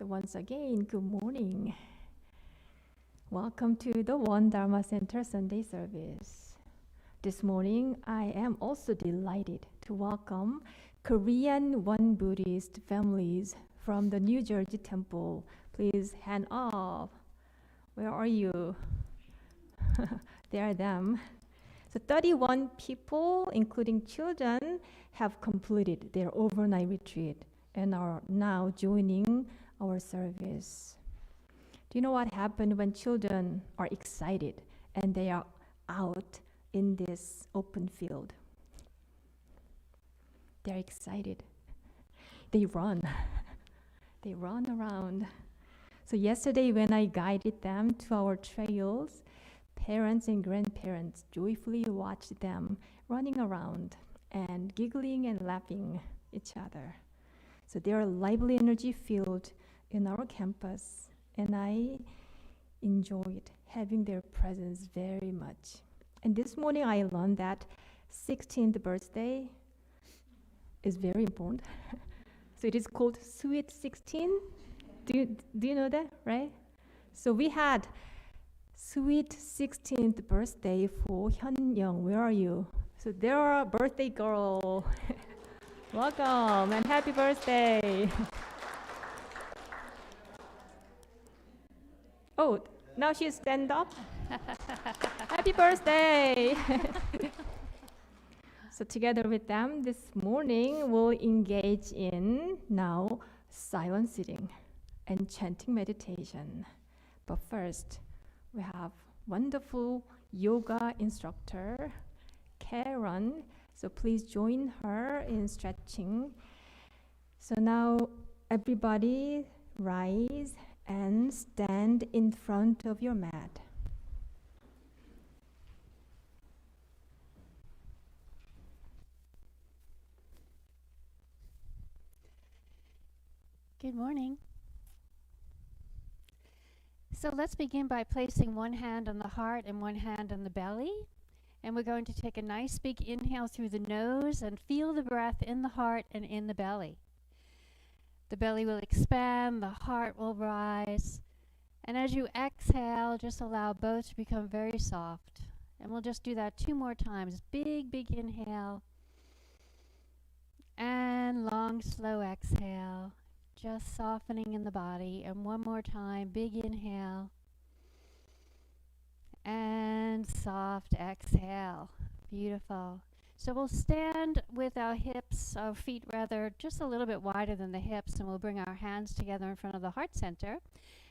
So once again, good morning. Welcome to the One Dharma Center Sunday service. This morning, I am also delighted to welcome Korean One Buddhist families from the New Jersey temple. Please hand up. Where are you? There are them. So 31 people, including children, have completed their overnight retreat and are now joining our service. Do you know what happened when children are excited and they are out in this open field? They're excited. They run. They run around. So yesterday when I guided them to our trails, parents and grandparents joyfully watched them running around and giggling and laughing each other. So they are lively energy filled in our campus, and I enjoyed having their presence very much. And this morning I learned that 16th birthday is very important. So it is called Sweet 16. Do you know that, right? So we had sweet 16th birthday for Hyun-young. Where are you? So there are birthday girl. Welcome and happy birthday. Oh, now she stand up. Happy birthday. So together with them this morning, we'll engage in now silent sitting and chanting meditation. But first, we have wonderful yoga instructor, Karen. So please join her in stretching. So now everybody rise and stand in front of your mat. Good morning. So let's begin by placing one hand on the heart and one hand on the belly. And we're going to take a nice big inhale through the nose and feel the breath in the heart and in the belly. The belly will expand, the heart will rise. And as you exhale, just allow both to become very soft. And we'll just do that 2 more times. Big, big inhale. And long, slow exhale. Just softening in the body. And 1 more time, big inhale. And soft exhale. Beautiful. So we'll stand with our hips, our feet rather, just a little bit wider than the hips, and we'll bring our hands together in front of the heart center,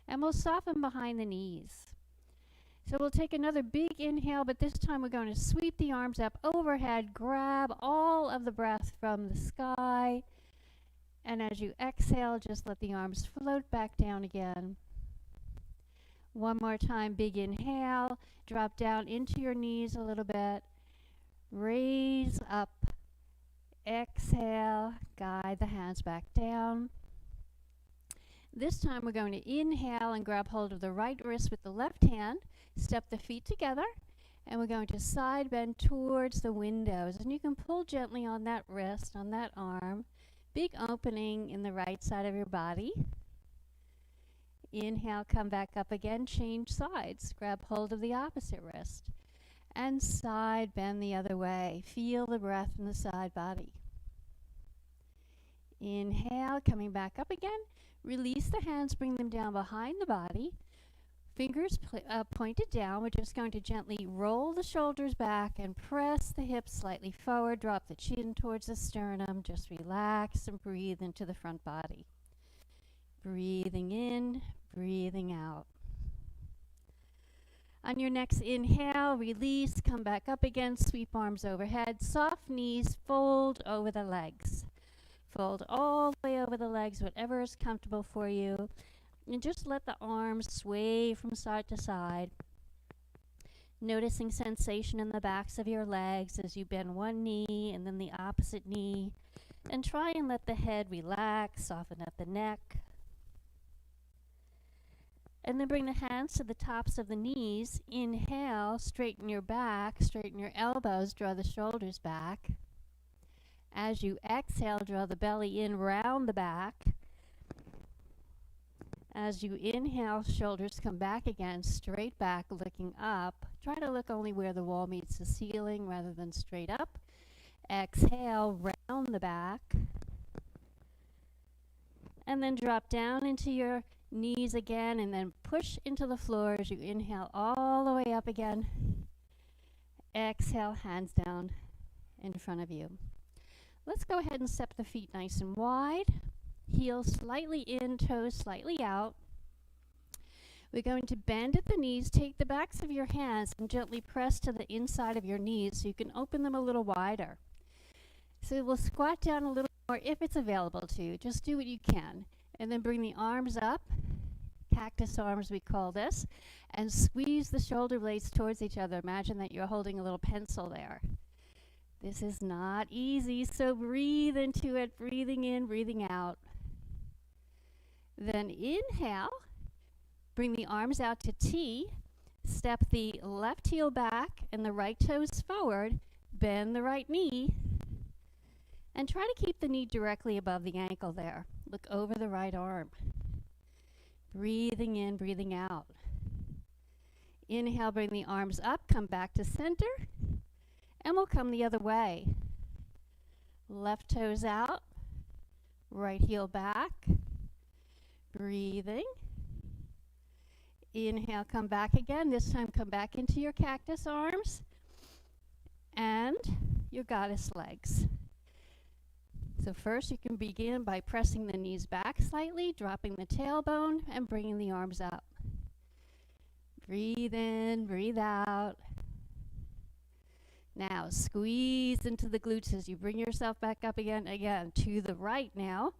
and we'll soften behind the knees. So we'll take another big inhale, but this time we're going to sweep the arms up overhead, grab all of the breath from the sky, and as you exhale, just let the arms float back down again. 1 more time, big inhale, drop down into your knees a little bit, raise up, exhale, guide the hands back down. This time we're going to inhale and grab hold of the right wrist with the left hand, step the feet together, and we're going to side bend towards the windows. And you can pull gently on that wrist, on that arm, big opening in the right side of your body. Inhale, come back up again, change sides. Grab hold of the opposite wrist. And side bend the other way. Feel the breath in the side body. Inhale, coming back up again. Release the hands, bring them down behind the body. Fingers pointed down. We're just going to gently roll the shoulders back and press the hips slightly forward. Drop the chin towards the sternum. Just relax and breathe into the front body. Breathing in, breathing out. On your next inhale, release, come back up again, sweep arms overhead, soft knees, fold over the legs. Fold all the way over the legs, whatever is comfortable for you. And just let the arms sway from side to side. Noticing sensation in the backs of your legs as you bend one knee and then the opposite knee. And try and let the head relax, soften up the neck. And then bring the hands to the tops of the knees. Inhale, straighten your back, straighten your elbows, draw the shoulders back. As you exhale, draw the belly in round the back. As you inhale, shoulders come back again, straight back, looking up. Try to look only where the wall meets the ceiling rather than straight up. Exhale, round the back. And then drop down into your knees again, and then push into the floor as you inhale all the way up again. Exhale, hands down in front of you. Let's go ahead and step the feet nice and wide. Heels slightly in, toes slightly out. We're going to bend at the knees. Take the backs of your hands and gently press to the inside of your knees so you can open them a little wider. So we'll squat down a little more if it's available to you. Just do what you can. And then bring the arms up, cactus arms we call this, and squeeze the shoulder blades towards each other. Imagine that you're holding a little pencil there. This is not easy, so breathe into it, breathing in, breathing out. Then inhale, bring the arms out to T, step the left heel back and the right toes forward, bend the right knee, and try to keep the knee directly above the ankle there. Look over the right arm. Breathing in, breathing out. Inhale, bring the arms up, come back to center, and we'll come the other way. Left toes out, right heel back. Breathing. Inhale, come back again. This time come back into your cactus arms and your goddess legs. So first you can begin by pressing the knees back slightly, dropping the tailbone, and bringing the arms up. Breathe in, breathe out. Now squeeze into the glutes as you bring yourself back up again to the right now.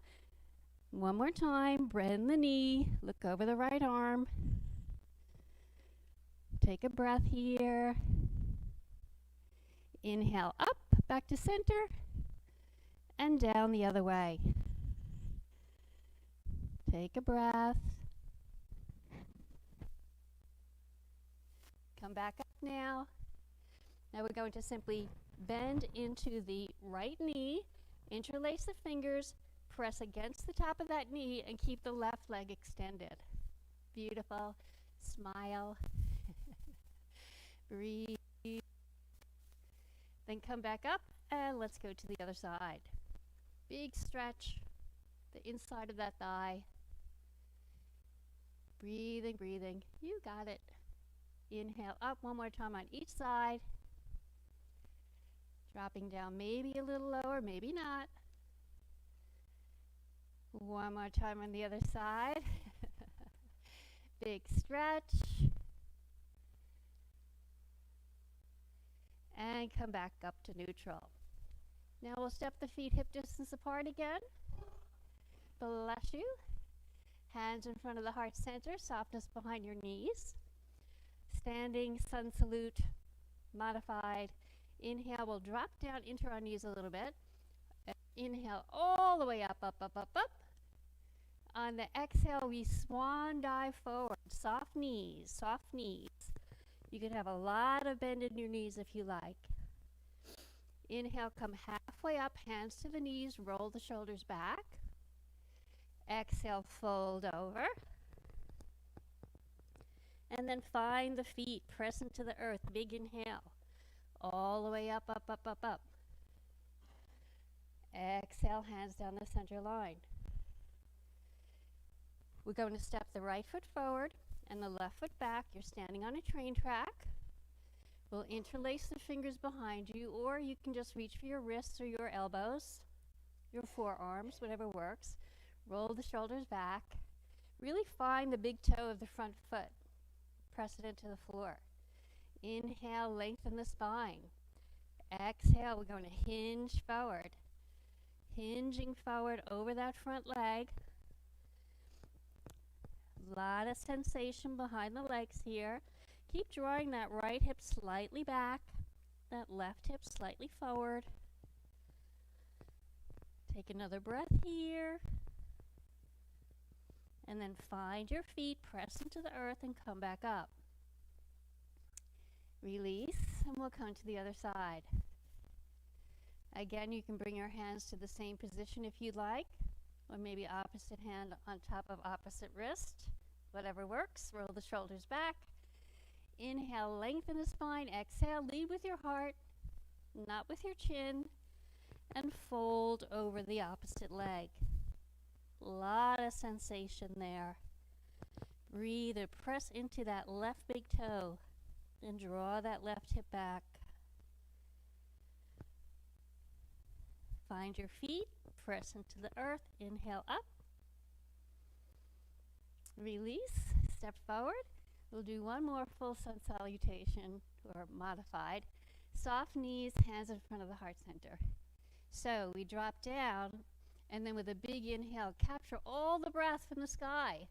One more time, bend the knee, look over the right arm. Take a breath here. Inhale up, back to center, and down the other way. Take a breath. Come back up now. Now we're going to simply bend into the right knee, interlace the fingers, press against the top of that knee, and keep the left leg extended. Beautiful. Smile. Breathe. Then come back up and let's go to the other side. Big stretch, the inside of that thigh. Breathing, breathing. You got it. Inhale up one more time on each side. Dropping down maybe a little lower, maybe not. One more time on the other side. Big stretch. And come back up to neutral. Now we'll step the feet hip distance apart again. Bless you. Hands in front of the heart center, softness behind your knees. Standing sun salute, modified. Inhale, we'll drop down into our knees a little bit. Inhale all the way up, up, up, up, up. On the exhale, we swan dive forward. Soft knees, soft knees. You can have a lot of bend in your knees if you like. Inhale, come halfway up, hands to the knees, roll the shoulders back. Exhale, fold over. And then find the feet, press into the earth, big inhale. All the way up, up, up, up, up. Exhale, hands down the center line. We're going to step the right foot forward and the left foot back. You're standing on a train track. We'll interlace the fingers behind you, or you can just reach for your wrists or your elbows, your forearms, whatever works. Roll the shoulders back. Really find the big toe of the front foot. Press it into the floor. Inhale, lengthen the spine. Exhale, we're going to hinge forward. Hinging forward over that front leg. A lot of sensation behind the legs here. Keep drawing that right hip slightly back, that left hip slightly forward. Take another breath here. And then find your feet, press into the earth, and come back up. Release, and we'll come to the other side. Again, you can bring your hands to the same position if you'd like, or maybe opposite hand on top of opposite wrist. Whatever works. Roll the shoulders back. Inhale, lengthen the spine. Exhale, lead with your heart, not with your chin, and fold over the opposite leg. Lot of sensation there. Breathe or press into that left big toe and draw that left hip back. Find your feet, press into the earth, inhale up. Release, step forward. We'll do one more full sun salutation, or modified. Soft knees, hands in front of the heart center. So we drop down, and then with a big inhale, capture all the breath from the sky.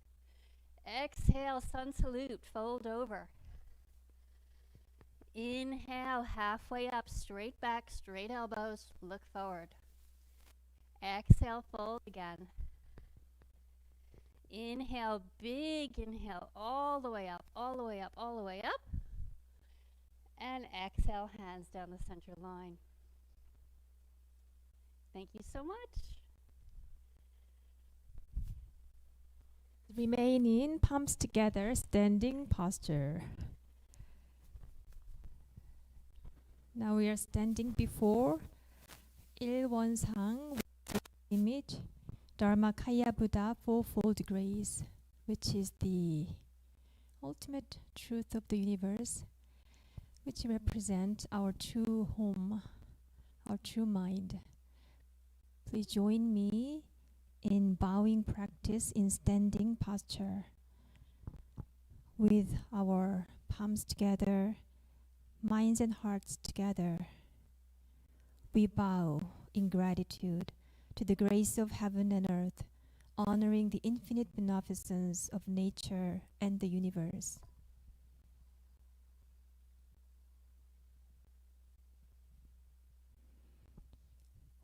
Exhale, sun salute, fold over. Inhale, halfway up, straight back, straight elbows, look forward. Exhale, fold again. Inhale, big inhale, all the way up, all the way up, all the way up. And exhale, hands down the center line. Thank you so much. Remain in palms together, standing posture. Now we are standing before 일원상 image, Dharma Kaya Buddha fourfold grace, which is the ultimate truth of the universe, which represents our true home, our true mind. Please join me in bowing practice in standing posture with our palms together, minds and hearts together. We bow in gratitude to the grace of heaven and earth, honoring the infinite beneficence of nature and the universe.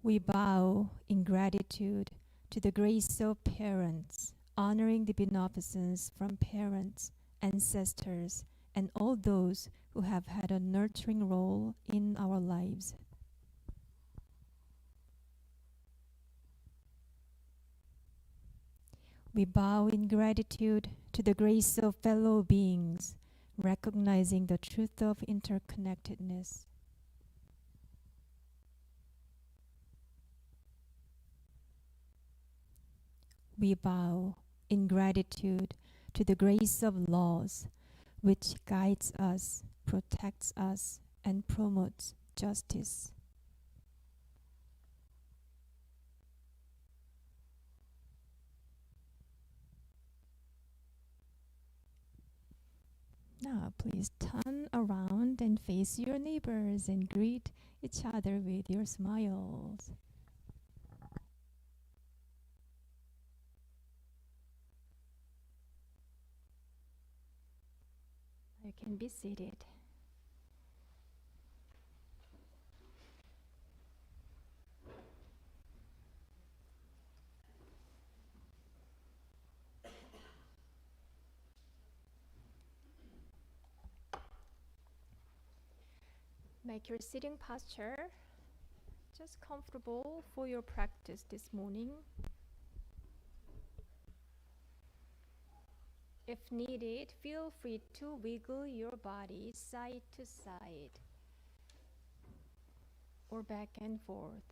We bow in gratitude to the grace of parents, honoring the beneficence from parents, ancestors, and all those who have had a nurturing role in our lives. We bow in gratitude to the grace of fellow beings, recognizing the truth of interconnectedness. We bow in gratitude to the grace of laws, which guides us, protects us, and promotes justice. Now, please turn around and face your neighbors and greet each other with your smiles. You can be seated. Make your sitting posture just comfortable for your practice this morning. If needed, feel free to wiggle your body side to side or back and forth.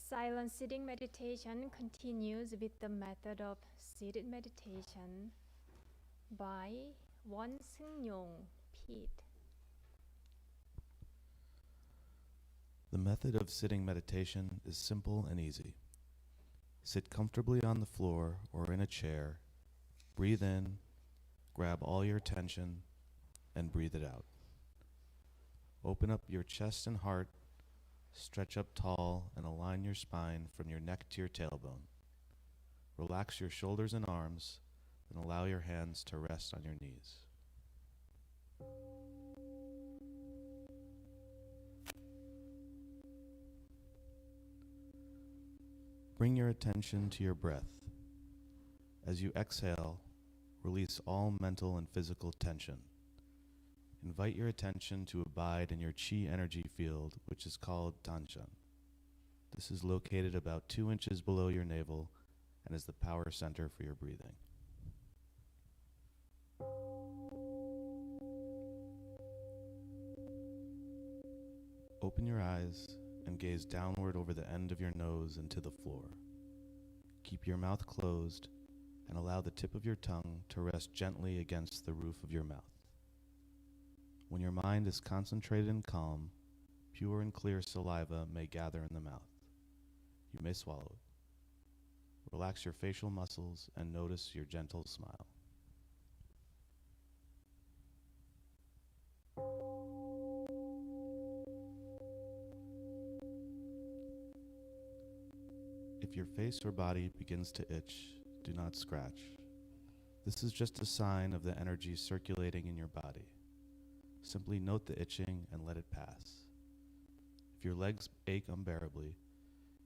Silent sitting meditation continues with the method of seated meditation by Seung-yong Pete. The method of sitting meditation is simple and easy. Sit comfortably on the floor or in a chair, breathe in, grab all your attention, and breathe it out. Open up your chest and heart, stretch up tall, and align your spine from your neck to your tailbone. Relax your shoulders and arms, and allow your hands to rest on your knees. Bring your attention to your breath. As you exhale, release all mental and physical tension. invite your attention to abide in your chi energy field, which is called Tanshan. This is located about 2 inches below your navel and is the power center for your breathing. Open your eyes and gaze downward over the end of your nose into the floor. Keep your mouth closed and allow the tip of your tongue to rest gently against the roof of your mouth. When your mind is concentrated and calm, pure and clear saliva may gather in the mouth. You may swallow it. Relax your facial muscles and notice your gentle smile. If your face or body begins to itch, do not scratch. This is just a sign of the energy circulating in your body. Simply note the itching and let it pass. If your legs ache unbearably,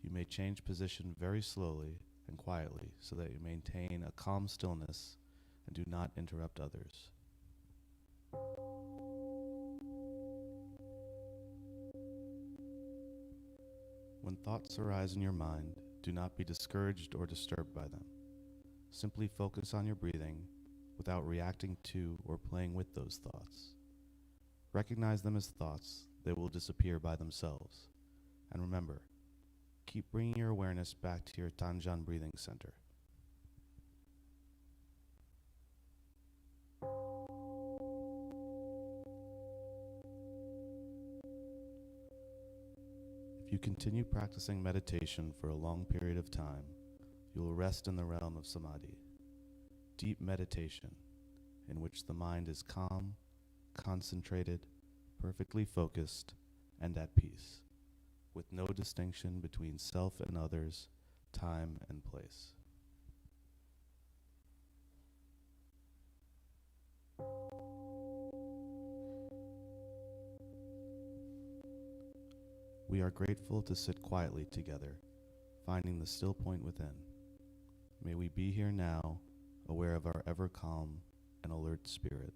you may change position very slowly and quietly so that you maintain a calm stillness and do not interrupt others. When thoughts arise in your mind, do not be discouraged or disturbed by them. Simply focus on your breathing without reacting to or playing with those thoughts. Recognize them as thoughts. They will disappear by themselves. And remember, keep bringing your awareness back to your Tanshan breathing center. If you continue practicing meditation for a long period of time, you will rest in the realm of samadhi, deep meditation, in which the mind is calm, concentrated, perfectly focused, and at peace, with no distinction between self and others, time and place. We are grateful to sit quietly together, finding the still point within. May we be here now, aware of our ever calm and alert spirit.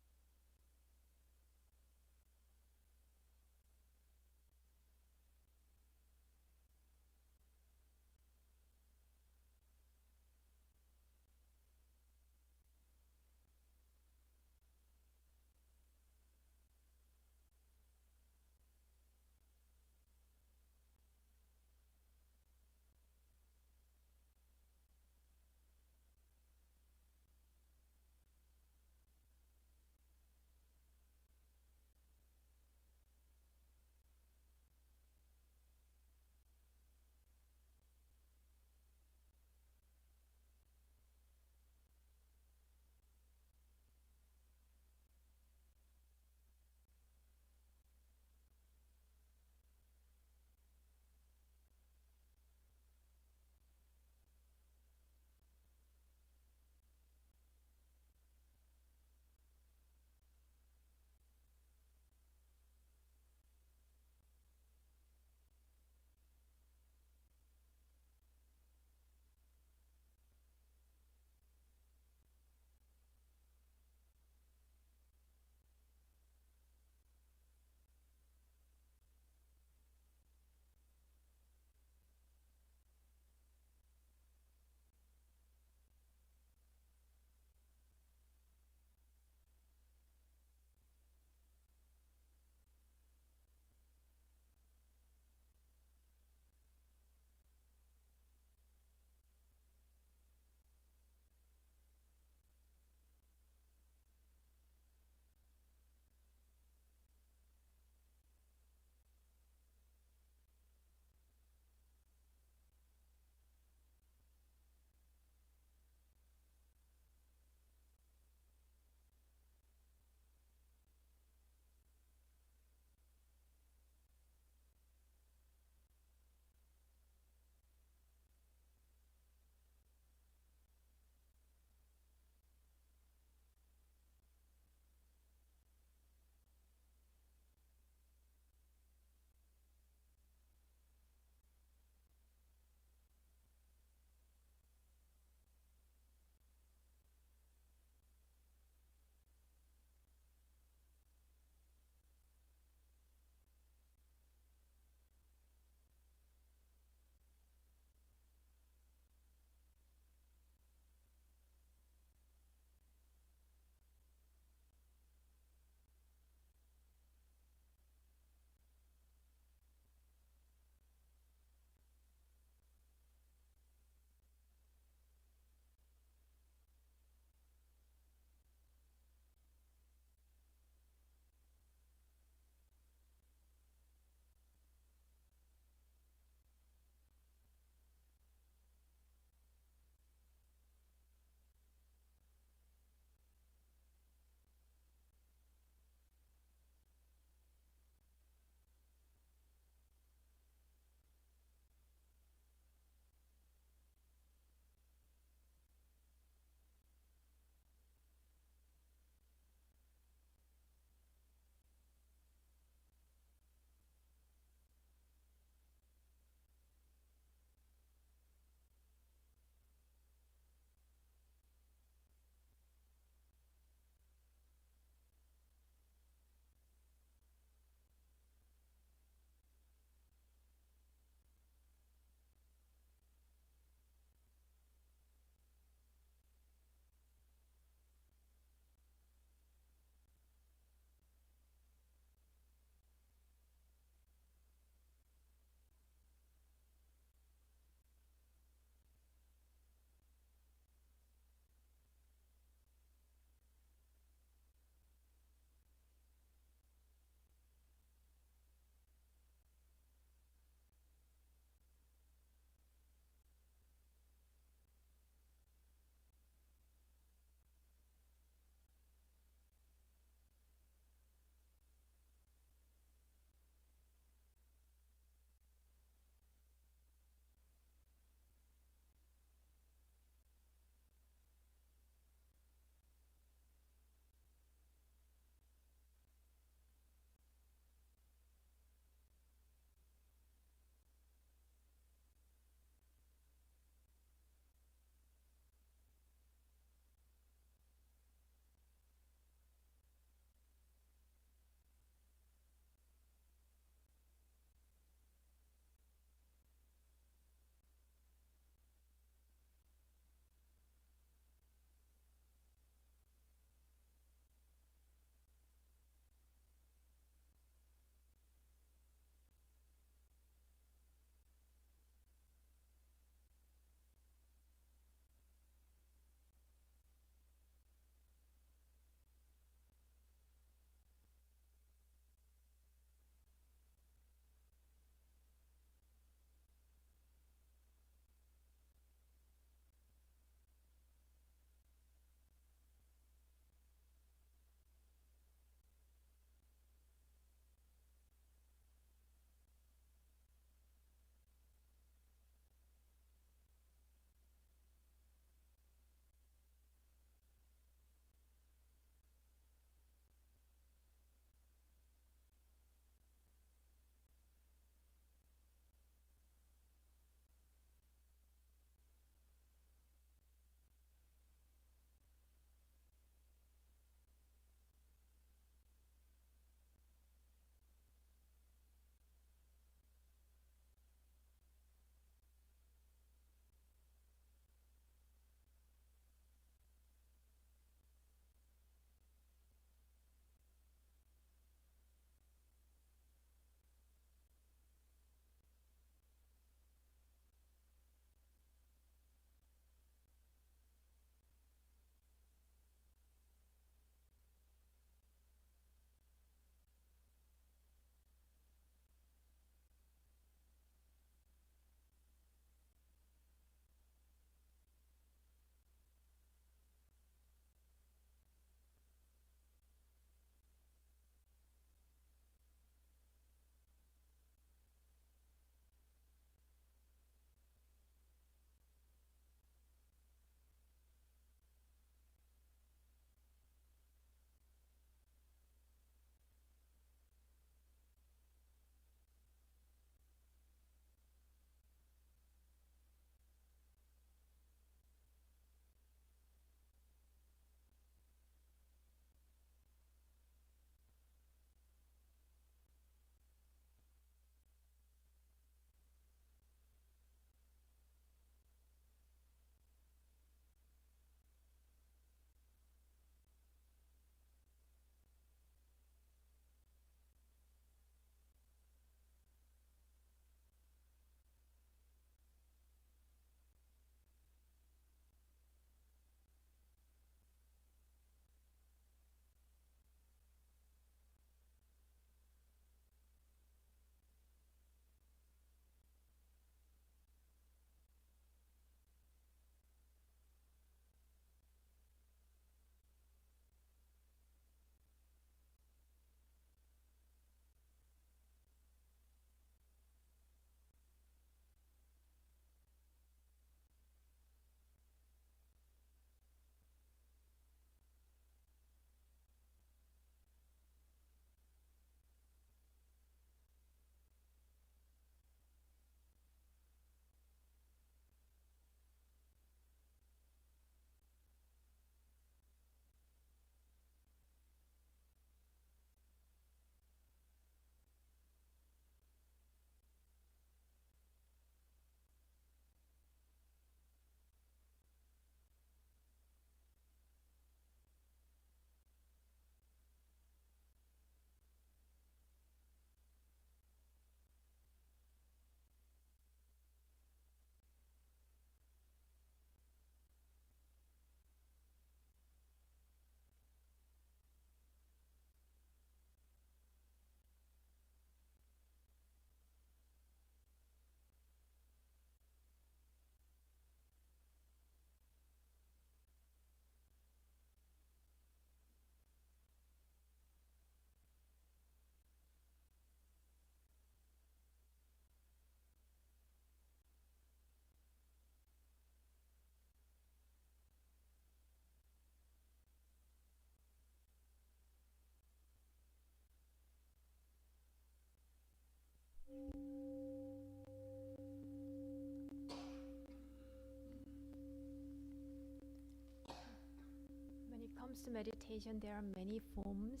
comes to meditation, there are many forms.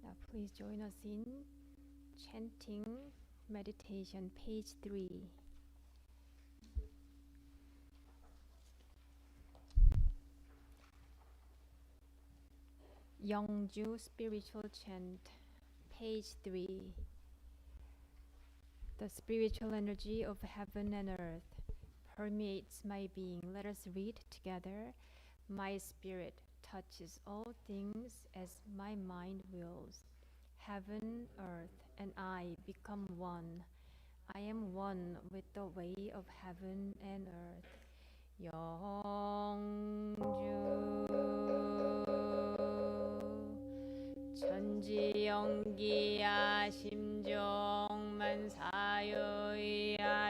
Now please join us in chanting meditation, page 3. Youngju spiritual chant, page 3. The spiritual energy of heaven and earth permeates my being. Let us read together. My spirit touches all things as my mind wills. Heaven, earth, and I become one. I am one with the way of heaven and earth. 영주 천지연기야 심정만사여이야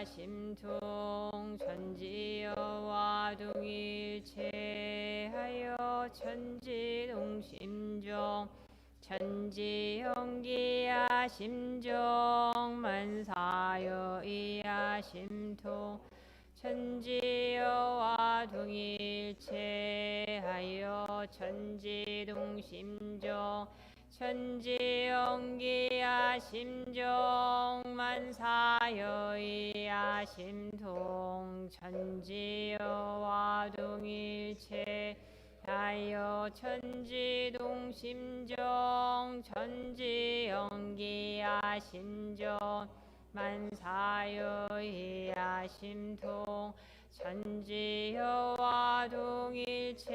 심통 천지여와 동일체하여 천지동심정 천지연기야 심정만사여이야 심통 천지여와 동일체하여 천지동심정 천지연기야 심정만사여이야 심통 천지여와 동일체하여 천지동심정 천지연기야 심정 만사여이야 심통 천지여와 동일체하여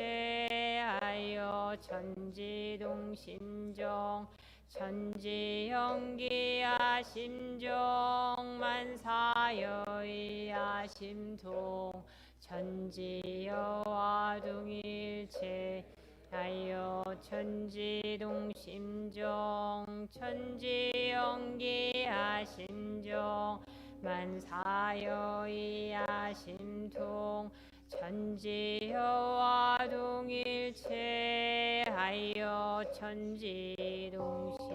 천지동심정 천지연기야 심정 만사여이야 심통 천지여와 동일체하여 천지동심정 천지연기야 심정 만사여이야 심통 천지여와 동일체하여 천지동심정.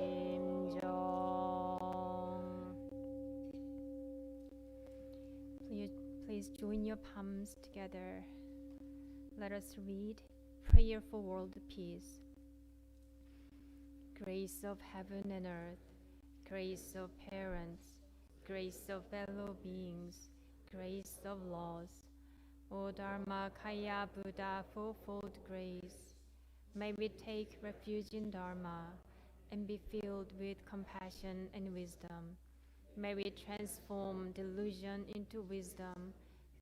Please join your palms together. Let us read Prayer for World Peace. Grace of heaven and earth, grace of parents, grace of fellow beings, grace of laws, O Dharma, Kaya, Buddha, fourfold grace. May we take refuge in Dharma and be filled with compassion and wisdom. May we transform delusion into wisdom,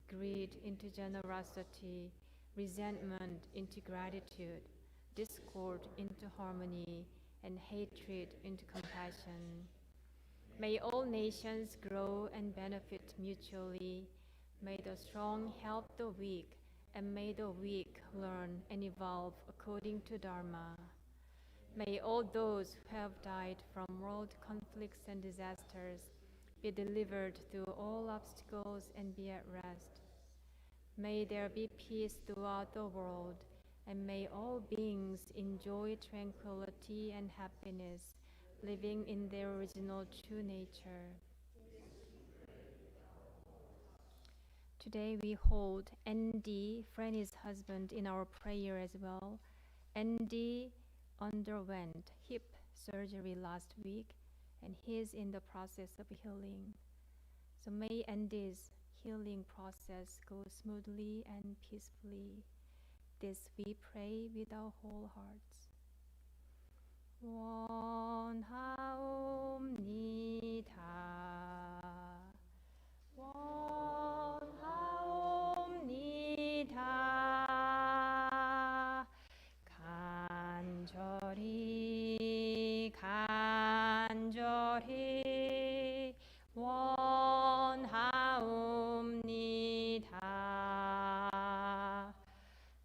greed into generosity, resentment into gratitude, discord into harmony, and hatred into compassion. May all nations grow and benefit mutually. May the strong help the weak, and may the weak learn and evolve according to Dharma. May all those who have died from world conflicts and disasters be delivered through all obstacles and be at rest. May there be peace throughout the world, and may all beings enjoy tranquility and happiness, living in their original true nature. Today we hold ND, Franny's husband, in our prayer as well. ND underwent hip surgery last week, and he's in the process of healing. So may ND's healing process go smoothly and peacefully. This we pray with our whole hearts. 원하옵니다. 원하옵니다. 간절히 간절히 원하옵니다.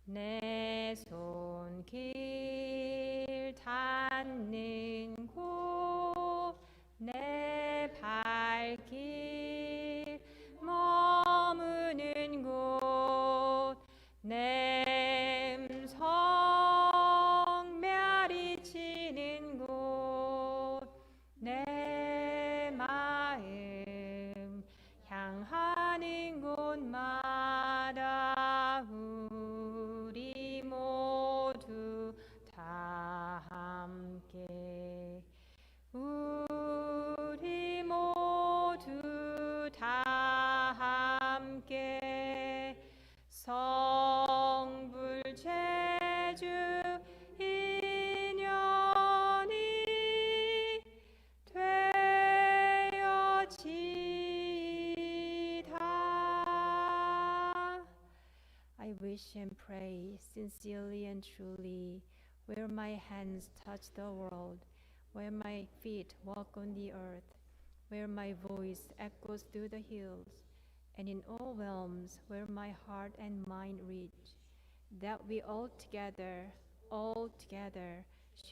내 손길 닿는 곳 내 발길 I wish and pray, sincerely and truly, where my hands touch the world, where my feet walk on the earth, where my voice echoes through the hills, and in all realms where my heart and mind reach, that we all together,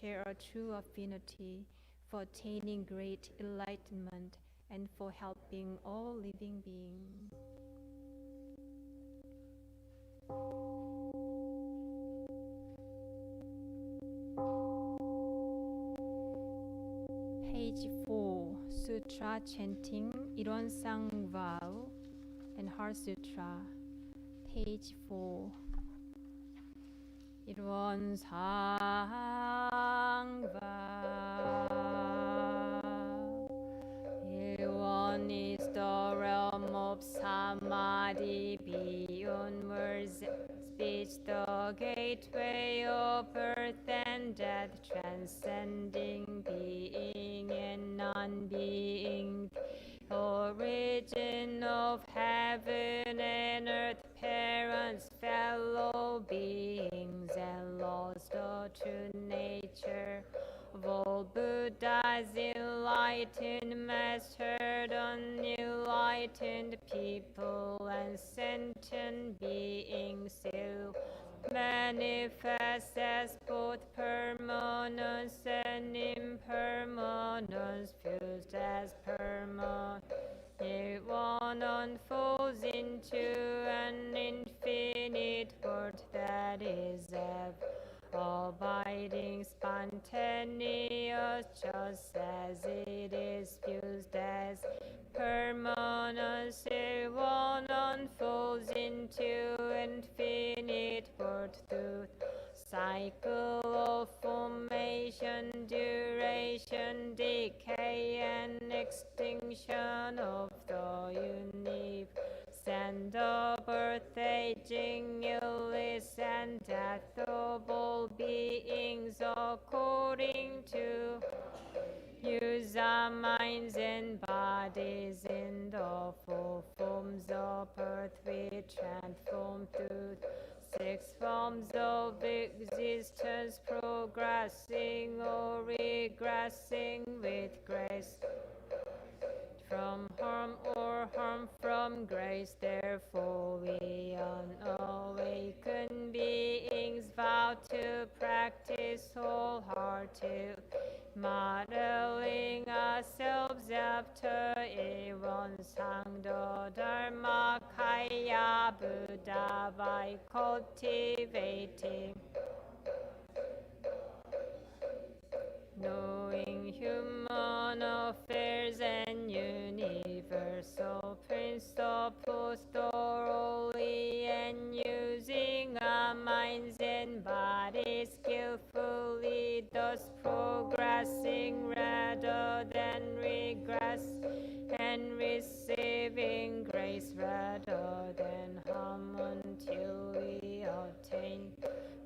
share a true affinity for attaining great enlightenment and for helping all living beings. Page 4, Sutra Chanting, Ilwonsang Vow and Heart Sutra. Page 4. Ilwonsang Vow. Ilwon is the realm of Samadhi, beyond words speech, the gateway of birth and death, transcending being and non-being, origin of heaven and earth, parents, fellow beings, and lost the true nature of all Buddhas, enlightened master, unenlightened people, and sentient beings who manifest as both permanence and impermanence, fused as permanent. One unfolds into an infinite world that is ever abiding, spontaneous, just as it is, fused as permanence. One unfolds into infinite world through cycle of formation, duration, decay, and extinction of the universe, and the birth, aging, illness, and death of all beings, according to use our minds and bodies in the four forms of earth. We transform through 6 forms of existence, progressing or regressing with grace. From harm or harm from grace, therefore we unawakened beings vow to practice wholehearted, modeling ourselves after Ilwonsang, the Dharma Kaya Buddha, by cultivating knowing human affairs and universal principles thoroughly, and using our minds and bodies skillfully, thus progressing rather than regress, and receiving grace rather than harm, until we attain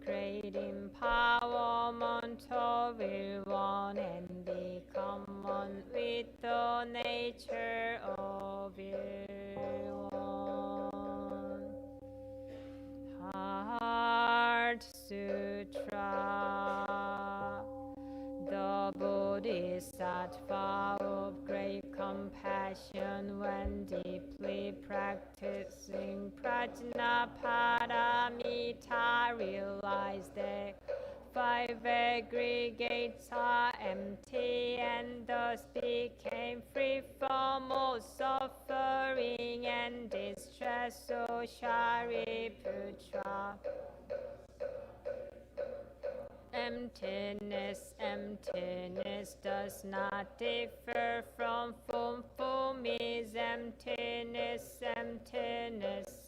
great empowerment of Ilwon and become one with the nature of Ilwon. Heart Sutra. The Bodhisattva of great compassion, when deeply practicing Prajnaparamita, realized that 5 aggregates are empty, and thus became free from all suffering and distress. So Shariputra, emptiness does not differ from form. Form is emptiness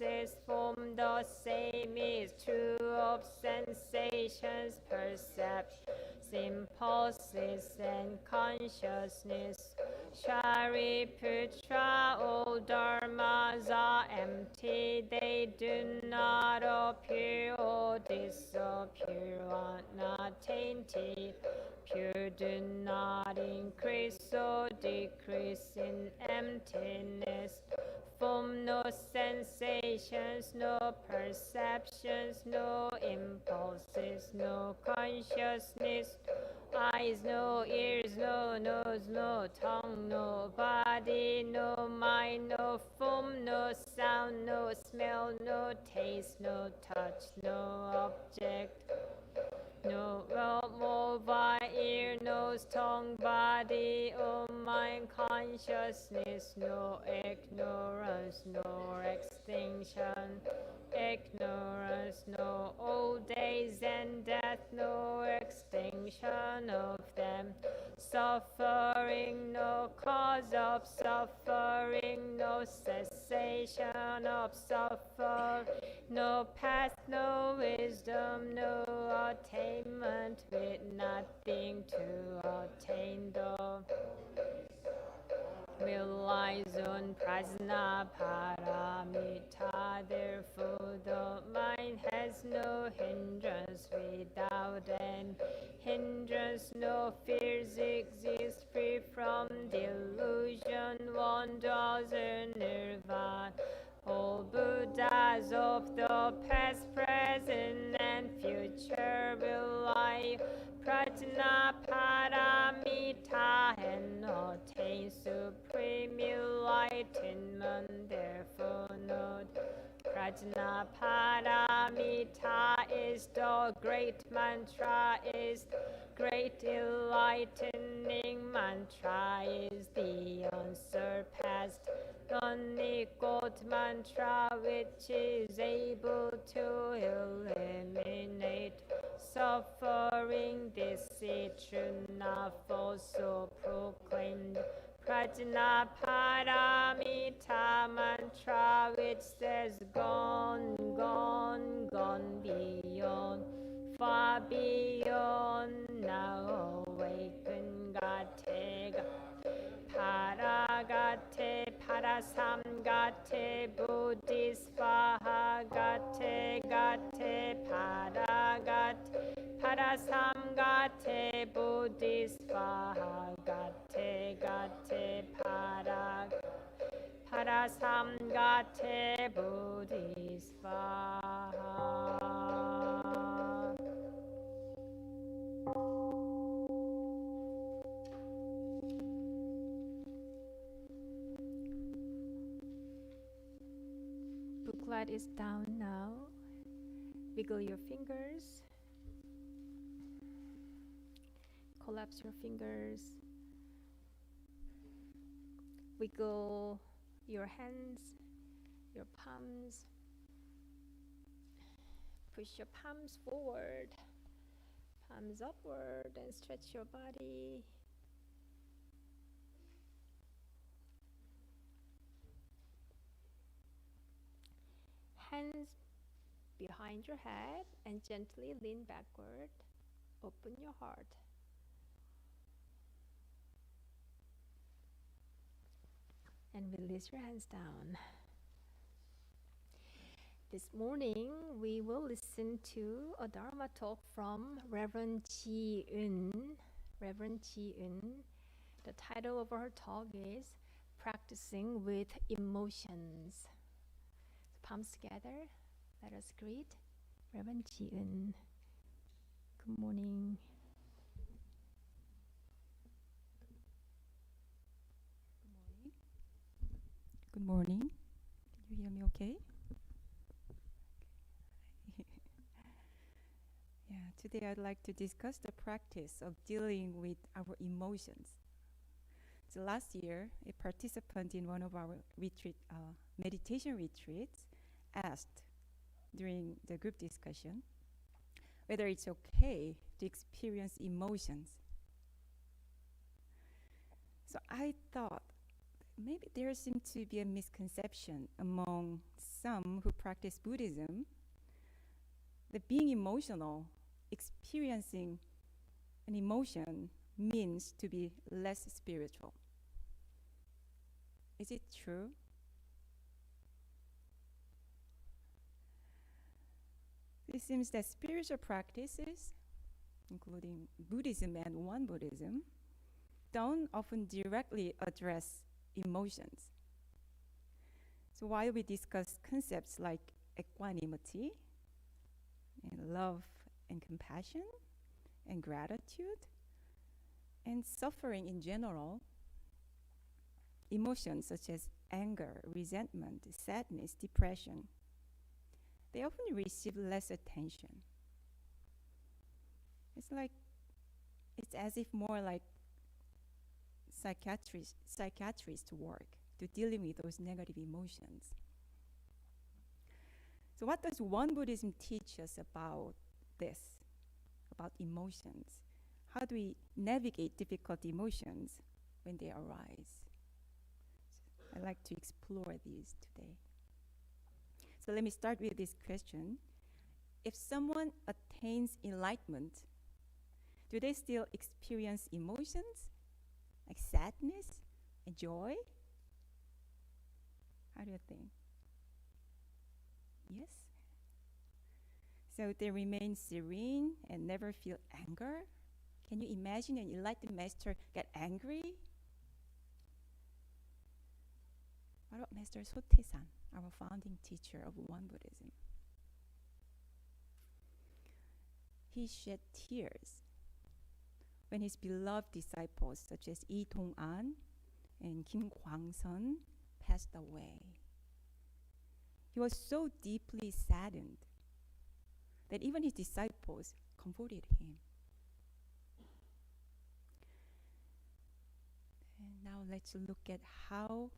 is form. The same is true of sensations, perceptions, impulses, and consciousness. Shariputra, all dharmas are empty. They do not appear or disappear, are not not tainted. Pure do not increase or decrease in emptiness. Form no sensations, no perceptions, no impulses, no consciousness. Eyes, no ears, no nose, no tongue, no body, no mind, no form, no sound, no smell, no taste, no touch, no object. No mobile ear, nose, tongue, body, or mind, consciousness, no ignorance, no extinction. Ignorance, no old days and death, no extinction of them. Suffering, no cause of suffering, no cessation of suffering. No path, no wisdom, no attainment, with nothing to attain though. Relies on prajna paramita, therefore the mind has no hindrance. Without an hindrance, no fears exist, free from delusion, one draws a nirvana. All Buddhas of the past, present, and future will lie prajna paramita and attain supreme enlightenment. Therefore, note prajna paramita is the great mantra, is great enlightening mantra, is the unsurpassed unequaled mantra, which is able to eliminate suffering. This is true, not false, so proclaimed. Prajna paramita mantra, which says gone, gone, gone beyond, far beyond, now awaken, gate, paragate, parasamgate, bodhisvaha gate, gate, paragate, parasamgate, bodhisvaha gate, gate, parasamgate, bodhisvaha. Booklet is down now. Wiggle your fingers. Collapse your fingers. Wiggle your hands, your palms. Push your palms forward, palms upward, and stretch your body. Hands behind your head and gently lean backward. Open your heart. And release your hands down. This morning, we will listen to a Dharma talk from Reverend Jieun. Reverend Jieun. The title of her talk is Practicing with Emotions. Palms together. Let us greet Reverend Jieun. Good morning. Good morning. Can you hear me okay? Yeah, today I'd like to discuss the practice of dealing with our emotions. So last year, a participant in one of our meditation retreats asked during the group discussion whether it's okay to experience emotions. So I thought maybe there seemed to be a misconception among some who practice Buddhism that being emotional, experiencing an emotion, means to be less spiritual. Is it true? It seems that spiritual practices including Buddhism and Won Buddhism, don't often directly address emotions. So while we discuss concepts like equanimity and love and compassion and gratitude and suffering in general, emotions such as anger, resentment, sadness, depression, they often receive less attention. It's as if more like psychiatrists work to dealing with those negative emotions. So what does Won Buddhism teach us about this, about emotions? How do we navigate difficult emotions when they arise? I'd like to explore these today. So let me start with this question. If someone attains enlightenment, do they still experience emotions like sadness and joy? How do you think? Yes? So they remain serene and never feel anger? Can you imagine an enlightened master get angry? What about Master Sotaesan, our founding teacher of Won Buddhism? He shed tears when his beloved disciples such as Yi Dong-an and Kim Kwang-sun passed away. He was so deeply saddened that even his disciples comforted him. And now let's look at how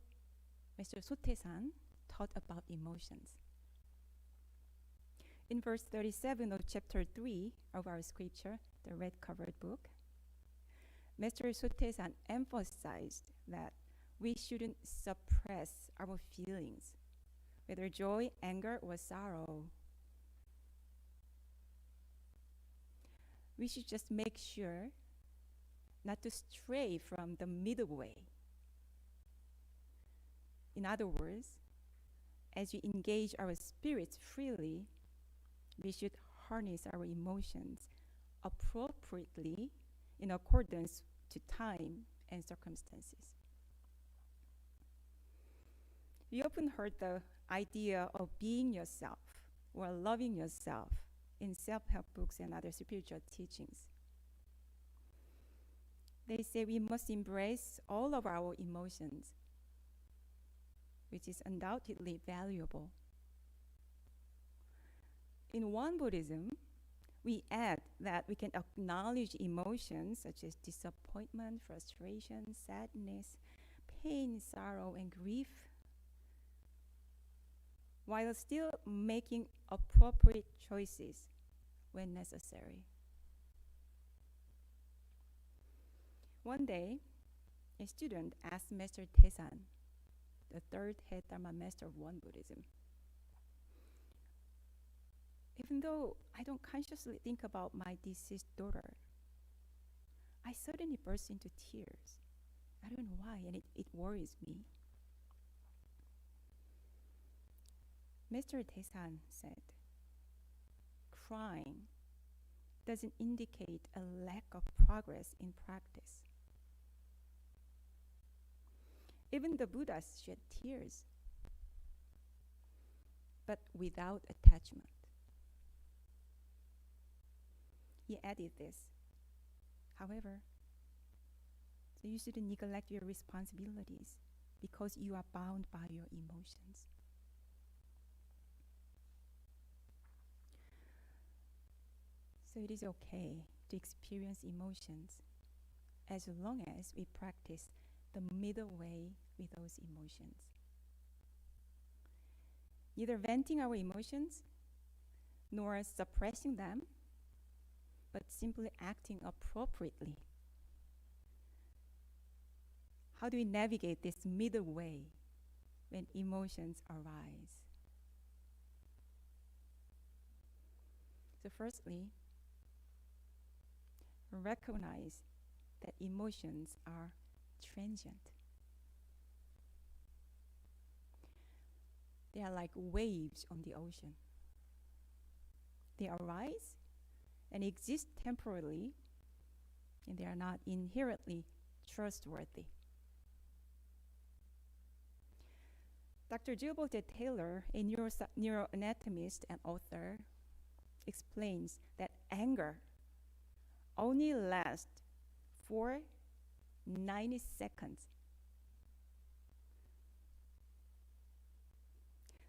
Mr. Sotaesan taught about emotions. In verse 37 of chapter 3 of our scripture, the red-covered book, Mr. Sotaesan emphasized that we shouldn't suppress our feelings, whether joy, anger, or sorrow. We should just make sure not to stray from the middle way. In other words, as we engage our spirits freely, we should harness our emotions appropriately in accordance to time and circumstances. We often heard the idea of being yourself or loving yourself in self-help books and other spiritual teachings. They say we must embrace all of our emotions, which is undoubtedly valuable. In Won Buddhism, we add that we can acknowledge emotions such as disappointment, frustration, sadness, pain, sorrow, and grief, while still making appropriate choices when necessary. One day, a student asked Master Taesan, the third head Dharma master of Won Buddhism, even though I don't consciously think about my deceased daughter, I suddenly burst into tears. I don't know why, and it worries me. Mr. Taesan said, crying doesn't indicate a lack of progress in practice. Even the Buddhas shed tears, but without attachment. He added this, however, so you shouldn't neglect your responsibilities because you are bound by your emotions. So it is okay to experience emotions as long as we practice the middle way with those emotions. Neither venting our emotions nor suppressing them, but simply acting appropriately. How do we navigate this middle way when emotions arise? So firstly, recognize that emotions are transient. They are like waves on the ocean. They arise and exist temporarily, and they are not inherently trustworthy. Dr. Gilbert Taylor, a neuroanatomist and author, explains that anger only lasts for 90 seconds.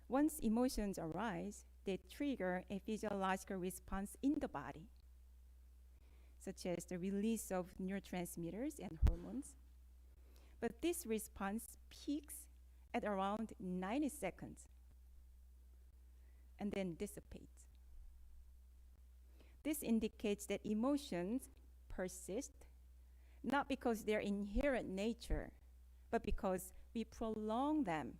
Once emotions arise, they trigger a physiological response in the body, such as the release of neurotransmitters and hormones. But this response peaks at around 90 seconds and then dissipates. This indicates that emotions persist not because their inherent nature, but because we prolong them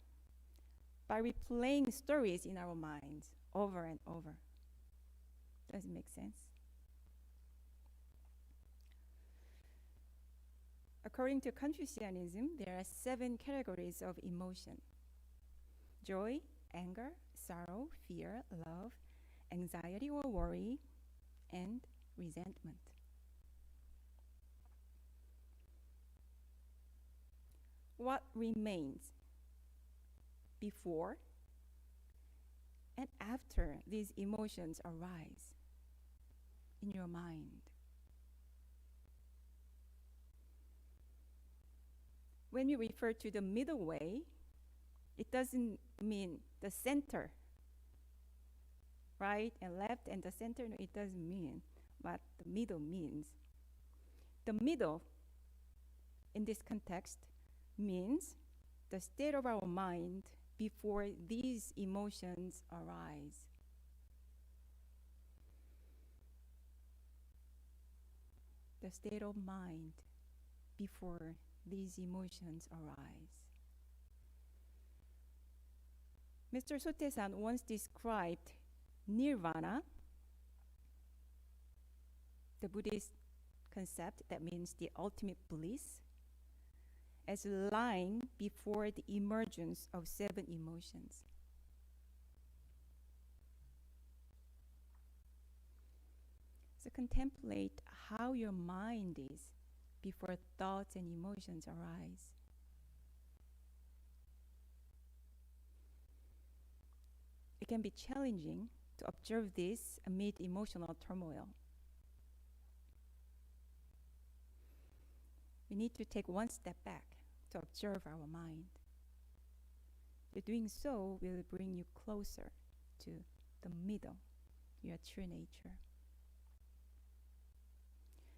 by replaying stories in our minds over and over. Does it make sense? According to Confucianism, there are 7 categories of emotion: joy, anger, sorrow, fear, love, anxiety or worry, and resentment. What remains before and after these emotions arise in your mind? When we refer to the middle way, it doesn't mean the center, right and left and the center. No, it doesn't mean what the middle means. The middle, in this context, means the state of our mind before these emotions arise. The state of mind before these emotions arise. Mr. Sote-san once described nirvana, the Buddhist concept that means the ultimate bliss, as lying before the emergence of 7 emotions. So contemplate how your mind is before thoughts and emotions arise. It can be challenging to observe this amid emotional turmoil. We need to take one step back to observe our mind. Doing so will bring you closer to the middle, your true nature.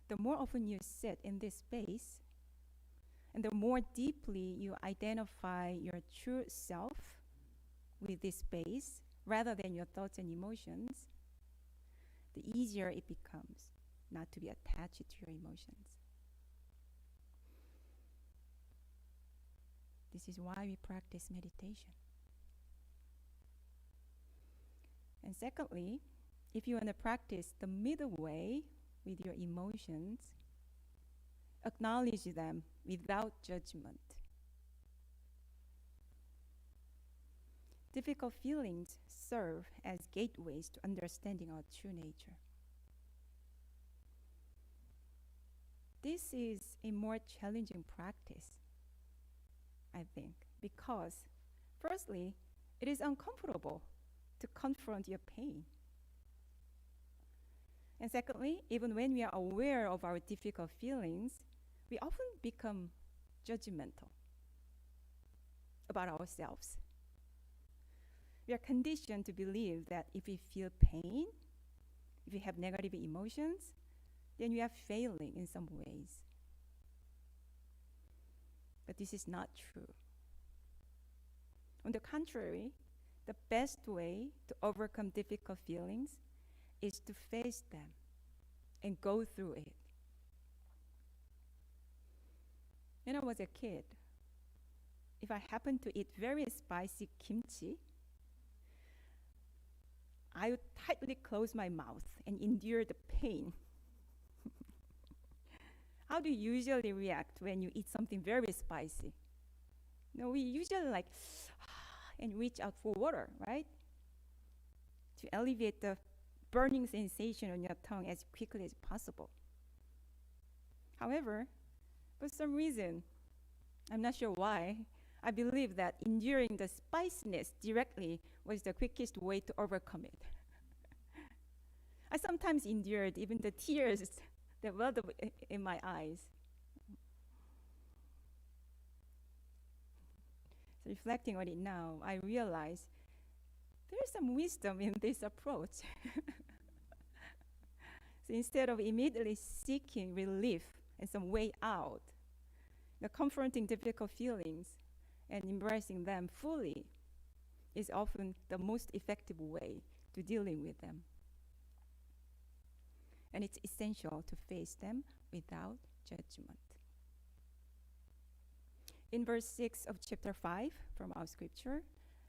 The more often you sit in this space, and the more deeply you identify your true self with this space, rather than your thoughts and emotions, the easier it becomes not to be attached to your emotions. This is why we practice meditation. And secondly, if you want to practice the middle way with your emotions, acknowledge them without judgment. Difficult feelings serve as gateways to understanding our true nature. This is a more challenging practice, I think, because firstly, it is uncomfortable to confront your pain. And secondly, even when we are aware of our difficult feelings, we often become judgmental about ourselves. We are conditioned to believe that if we feel pain, if we have negative emotions, then we are failing in some ways. But this is not true. On the contrary, the best way to overcome difficult feelings is to face them and go through it. When I was a kid, if I happened to eat very spicy kimchi, I would tightly close my mouth and endure the pain. How do you usually react when you eat something very spicy? No, we usually like and reach out for water, right? To alleviate the burning sensation on your tongue as quickly as possible. However, for some reason, I'm not sure why, I believe that enduring the spiciness directly was the quickest way to overcome it. I sometimes endured even the tears that welled up in my eyes. So reflecting on it now, I realize there is some wisdom in this approach. So instead of immediately seeking relief and some way out, the confronting difficult feelings and embracing them fully is often the most effective way to dealing with them. And it's essential to face them without judgment. In verse 6 of chapter 5 from our scripture,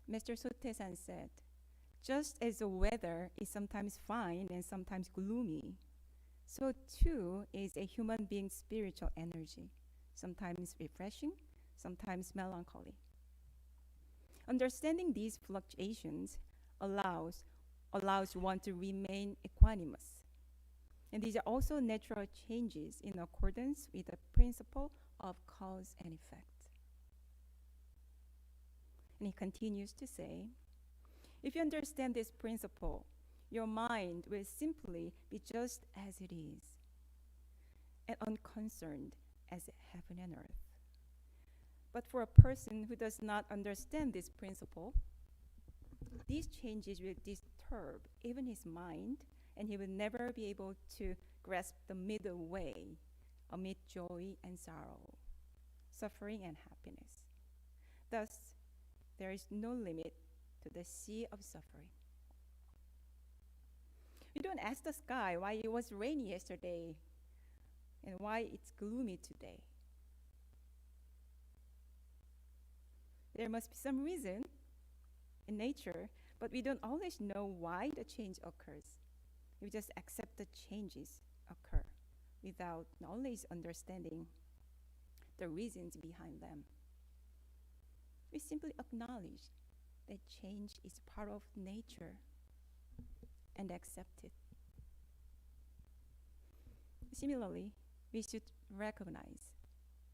Master Sotaesan said, "Just as the weather is sometimes fine and sometimes gloomy, so too is a human being's spiritual energy, sometimes refreshing, sometimes melancholy. Understanding these fluctuations allows one to remain equanimous. And these are also natural changes in accordance with the principle of cause and effect." And he continues to say, if you understand this principle, your mind will simply be just as it is, and unconcerned as heaven and earth. But for a person who does not understand this principle, these changes will disturb even his mind, and he will never be able to grasp the middle way amid joy and sorrow, suffering and happiness. Thus, there is no limit to the sea of suffering. You don't ask the sky why it was rainy yesterday and why it's gloomy today. There must be some reason in nature, but we don't always know why the change occurs. We just accept the changes occur without always understanding the reasons behind them. We simply acknowledge that change is part of nature and accept it. Similarly, we should recognize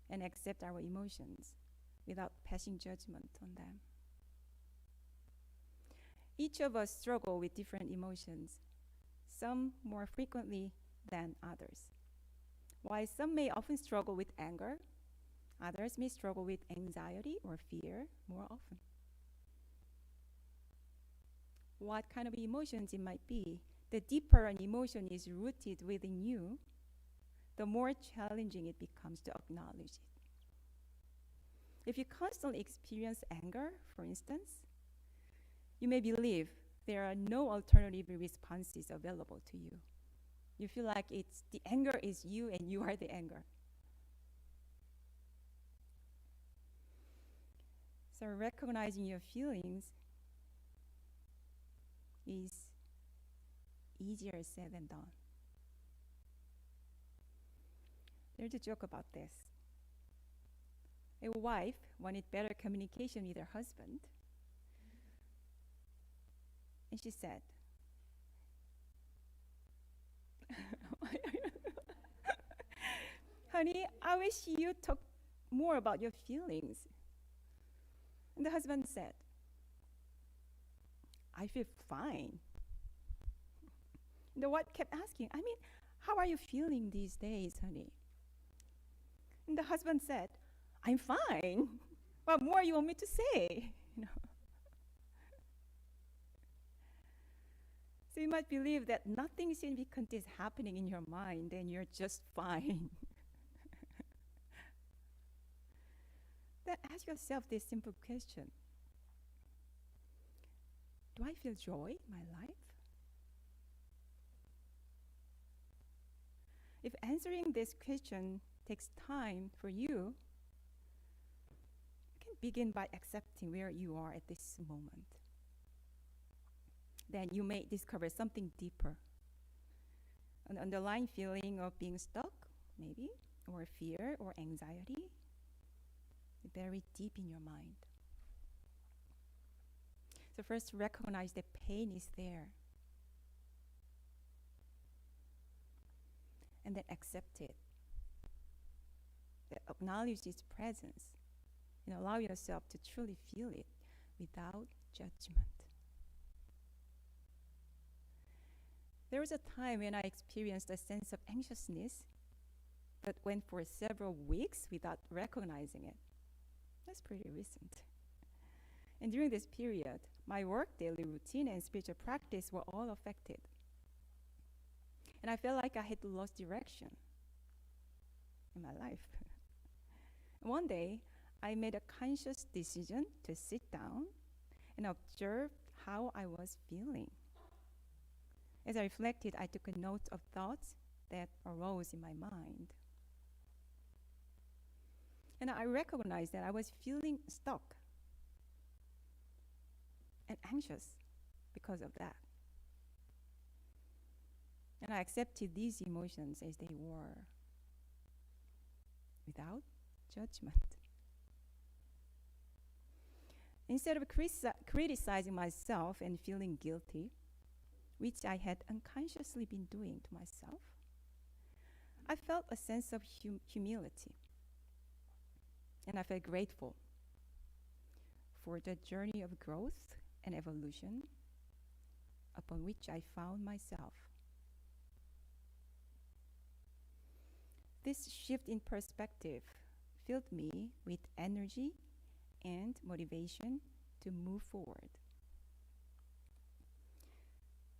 and accept our emotions without passing judgment on them. Each of us struggle with different emotions, some more frequently than others. While some may often struggle with anger, others may struggle with anxiety or fear more often. What kind of emotions it might be, the deeper an emotion is rooted within you, the more challenging it becomes to acknowledge it. If you constantly experience anger, for instance, you may believe there are no alternative responses available to you. You feel like it's the anger is you and you are the anger. So recognizing your feelings is easier said than done. There's a joke about this. A wife wanted better communication with her husband, and she said, "Honey, I wish you talk more about your feelings." And the husband said, "I feel fine." And the wife kept asking, "How are you feeling these days, honey?" And the husband said, "I'm fine. What more you want me to say?" So you might believe that nothing significant is happening in your mind and you're just fine. Then ask yourself this simple question. Do I feel joy in my life? If answering this question takes time for you, you can begin by accepting where you are at this moment. Then you may discover something deeper. An underlying feeling of being stuck, maybe, or fear or anxiety, buried deep in your mind. So first recognize that pain is there. and then accept it. That acknowledge its presence and allow yourself to truly feel it without judgment. There was a time when I experienced a sense of anxiousness that went for several weeks without recognizing it. That's pretty recent. And during this period, my work, daily routine, and spiritual practice were all affected. And I felt like I had lost direction in my life. One day, I made a conscious decision to sit down and observe how I was feeling. As I reflected, I took a note of thoughts that arose in my mind. And I recognized that I was feeling stuck and anxious because of that. And I accepted these emotions as they were, without judgment. Instead of criticizing myself and feeling guilty, which I had unconsciously been doing to myself, I felt a sense of humility. And I felt grateful for the journey of growth and evolution upon which I found myself. This shift in perspective filled me with energy and motivation to move forward.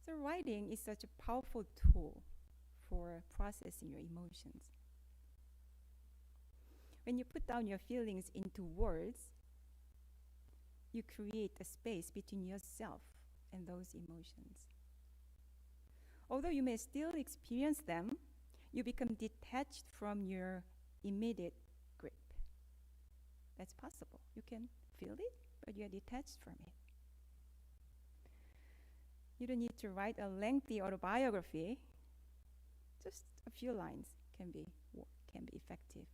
So writing is such a powerful tool for processing your emotions. When you put down your feelings into words, you create a space between yourself and those emotions. Although you may still experience them, you become detached from your immediate grip. That's possible. You can feel it, but you are detached from it. You don't need to write a lengthy autobiography. Just a few lines can be effective.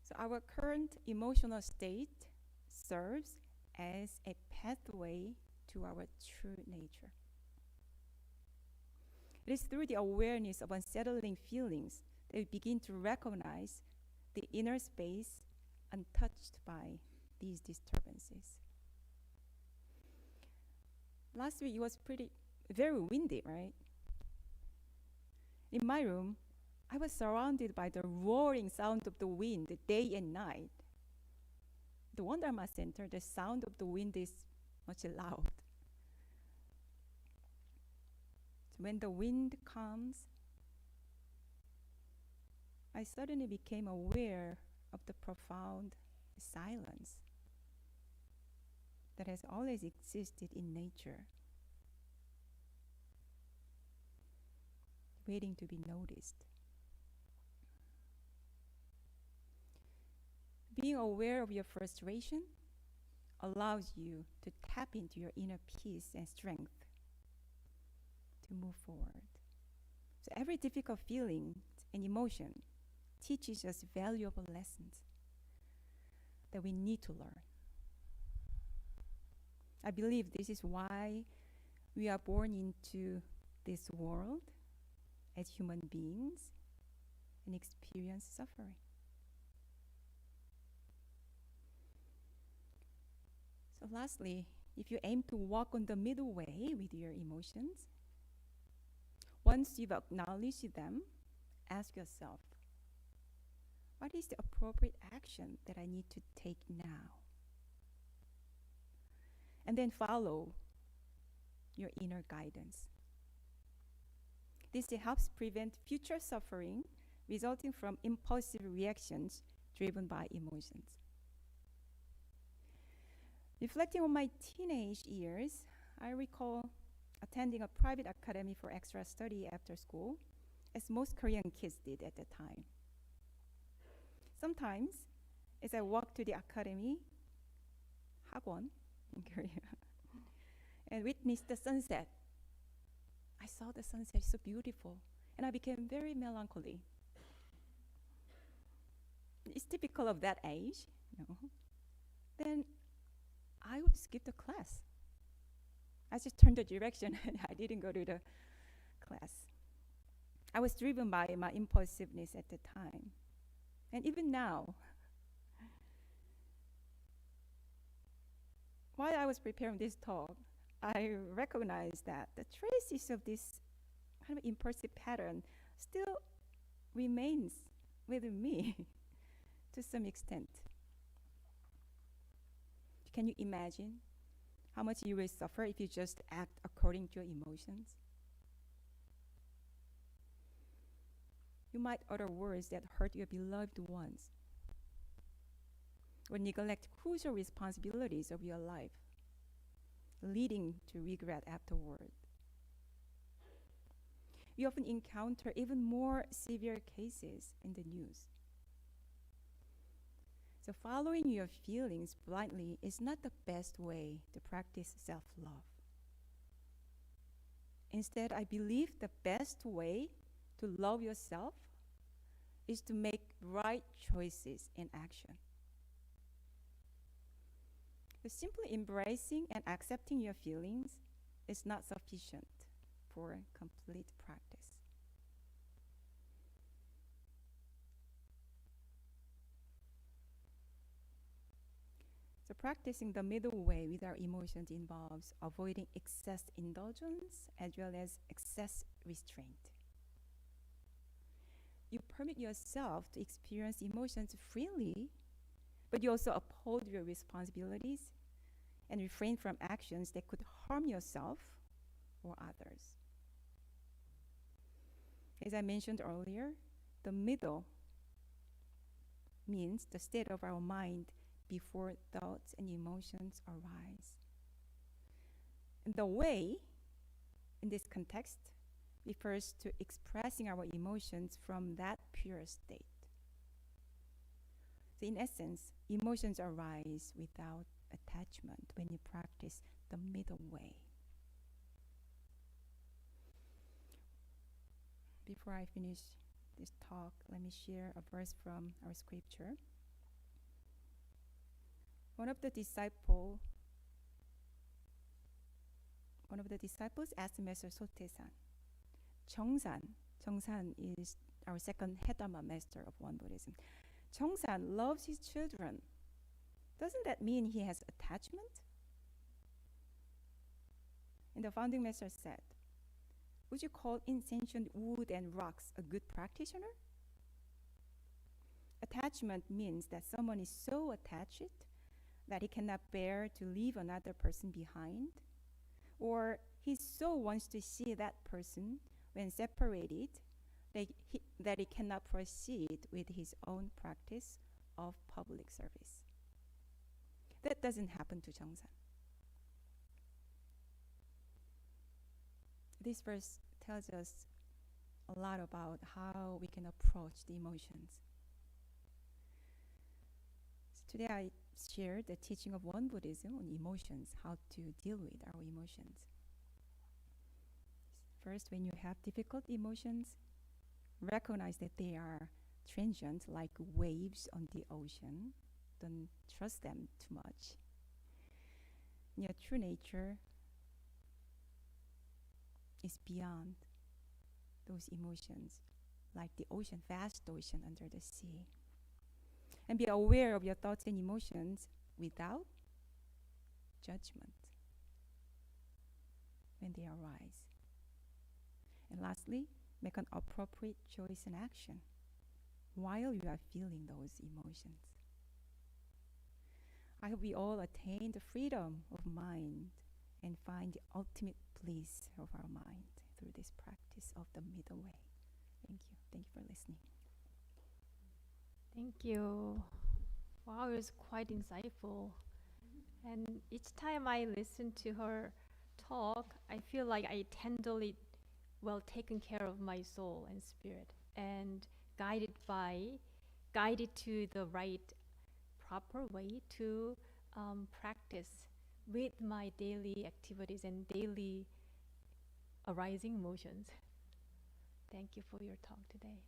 So our current emotional state serves as a pathway to our true nature. It is through the awareness of unsettling feelings that we begin to recognize the inner space untouched by these disturbances. Last week it was very windy, right? In my room, I was surrounded by the roaring sound of the wind day and night. The Dharma Center, the sound of the wind is much loud. So when the wind comes, I suddenly became aware of the profound silence that has always existed in nature, waiting to be noticed. Being aware of your frustration allows you to tap into your inner peace and strength to move forward. So every difficult feeling and emotion teaches us valuable lessons that we need to learn. I believe this is why we are born into this world as human beings and experience suffering. So lastly, if you aim to walk on the middle way with your emotions, once you've acknowledged them, ask yourself, what is the appropriate action that I need to take now? And then follow your inner guidance. This helps prevent future suffering resulting from impulsive reactions driven by emotions. Reflecting on my teenage years, I recall attending a private academy for extra study after school, as most Korean kids did at the time. Sometimes, as I walked to the academy, 학원 in Korea, and witnessed the sunset, I saw the sunset so beautiful, and I became very melancholy. It's typical of that age, you know. Then I would skip the class. I just turned the direction and I didn't go to the class. I was driven by my impulsiveness at the time. And even now, while I was preparing this talk, I recognized that the traces of this kind of impulsive pattern still remains within me to some extent. Can you imagine how much you will suffer if you just act according to your emotions? You might utter words that hurt your beloved ones, or neglect crucial responsibilities of your life, leading to regret afterward. We often encounter even more severe cases in the news. So following your feelings blindly is not the best way to practice self-love. Instead, I believe the best way to love yourself is to make right choices in action. So simply embracing and accepting your feelings is not sufficient for complete practice. So practicing the middle way with our emotions involves avoiding excess indulgence as well as excess restraint. You permit yourself to experience emotions freely, but you also uphold your responsibilities and refrain from actions that could harm yourself or others. As I mentioned earlier, the middle means the state of our mind before thoughts and emotions arise. And the way, in this context, refers to expressing our emotions from that pure state. So in essence, emotions arise without attachment when you practice the middle way. Before I finish this talk, let me share a verse from our scripture. One of the disciples asked Master Sotaesan, Jeongsan is our second head Dharma master of Won Buddhism. Jeongsan loves his children. Doesn't that mean he has attachment? And the founding master said, would you call insentient wood and rocks a good practitioner? Attachment means that someone is so attached that he cannot bear to leave another person behind, or he so wants to see that person when separated that he cannot proceed with his own practice of public service. That doesn't happen to Jeongsan. This verse tells us a lot about how we can approach the emotions. So today I shared the teaching of Won Buddhism on emotions, how to deal with our emotions. First, when you have difficult emotions, recognize that they are transient, like waves on the ocean. Don't trust them too much. Your true nature is beyond those emotions, like the ocean, vast ocean under the sea. And be aware of your thoughts and emotions without judgment when they arise. And lastly, make an appropriate choice and action while you are feeling those emotions. I hope we all attain the freedom of mind and find the ultimate bliss of our mind through this practice of the middle way. Thank you. Thank you for listening. Thank you. Wow, it was quite insightful. And each time I listen to her talk, I feel like I tenderly well taken care of my soul and spirit, and guided to the right, proper way to practice with my daily activities and daily arising emotions. Thank you for your talk today.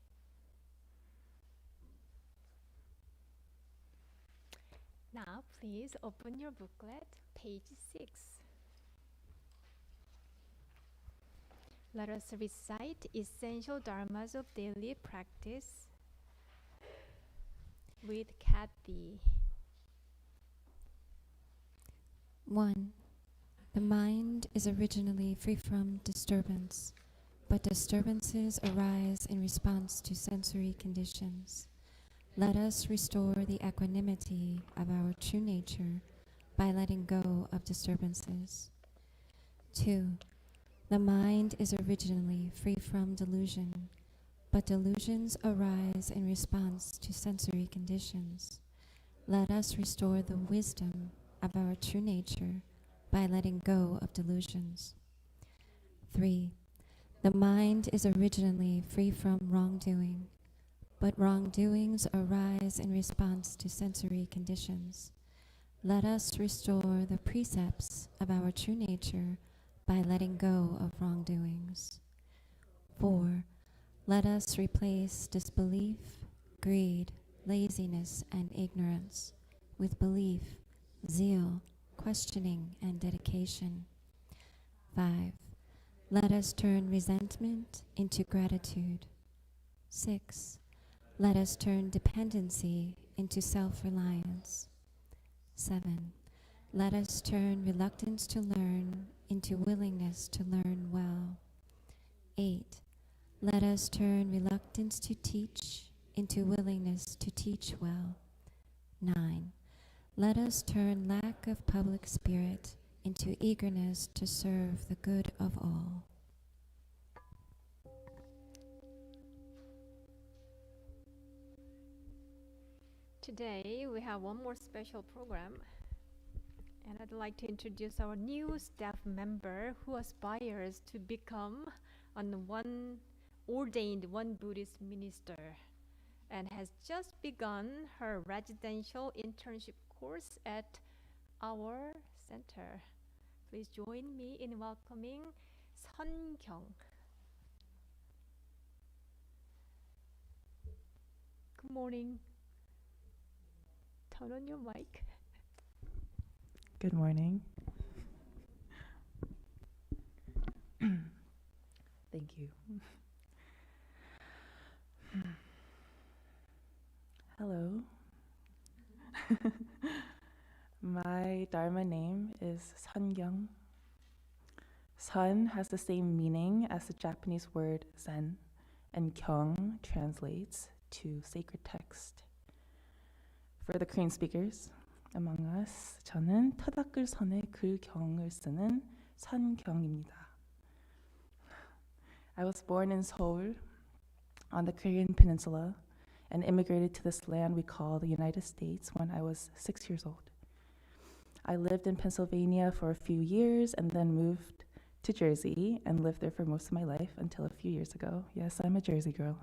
Now, please open your booklet, page 6. Let us recite essential dharmas of daily practice with Kathy. 1. The mind is originally free from disturbance, but disturbances arise in response to sensory conditions. Let us restore the equanimity of our true nature by letting go of disturbances. 2. The mind is originally free from delusion, but delusions arise in response to sensory conditions. Let us restore the wisdom of our true nature by letting go of delusions. 3. The mind is originally free from wrongdoing, but wrongdoings arise in response to sensory conditions. Let us restore the precepts of our true nature by letting go of wrongdoings. 4. Let us replace disbelief, greed, laziness, and ignorance with belief, zeal, questioning, and dedication. 5. Let us turn resentment into gratitude. 6. Let us turn dependency into self-reliance. 7. Let us turn reluctance to learn into willingness to learn well. 8. Let us turn reluctance to teach into willingness to teach well. 9. Let us turn lack of public spirit into eagerness to serve the good of all. Today we have one more special program, and I'd like to introduce our new staff member who aspires to become one Buddhist minister and has just begun her residential internship course at our center. Please join me in welcoming Sunkyung. Good morning. Turn on your mic. Good morning. Thank you. Hello. My Dharma name is Sunkyung. Sun has the same meaning as the Japanese word Zen, and Kyung translates to sacred text. For the Korean speakers among us, 저는 터닦을 선에 글경을 쓰는 선경입니다. I was born in Seoul on the Korean peninsula and immigrated to this land we call the United States when I was 6 years old. I lived in Pennsylvania for a few years and then moved to Jersey and lived there for most of my life until a few years ago. Yes, I'm a Jersey girl.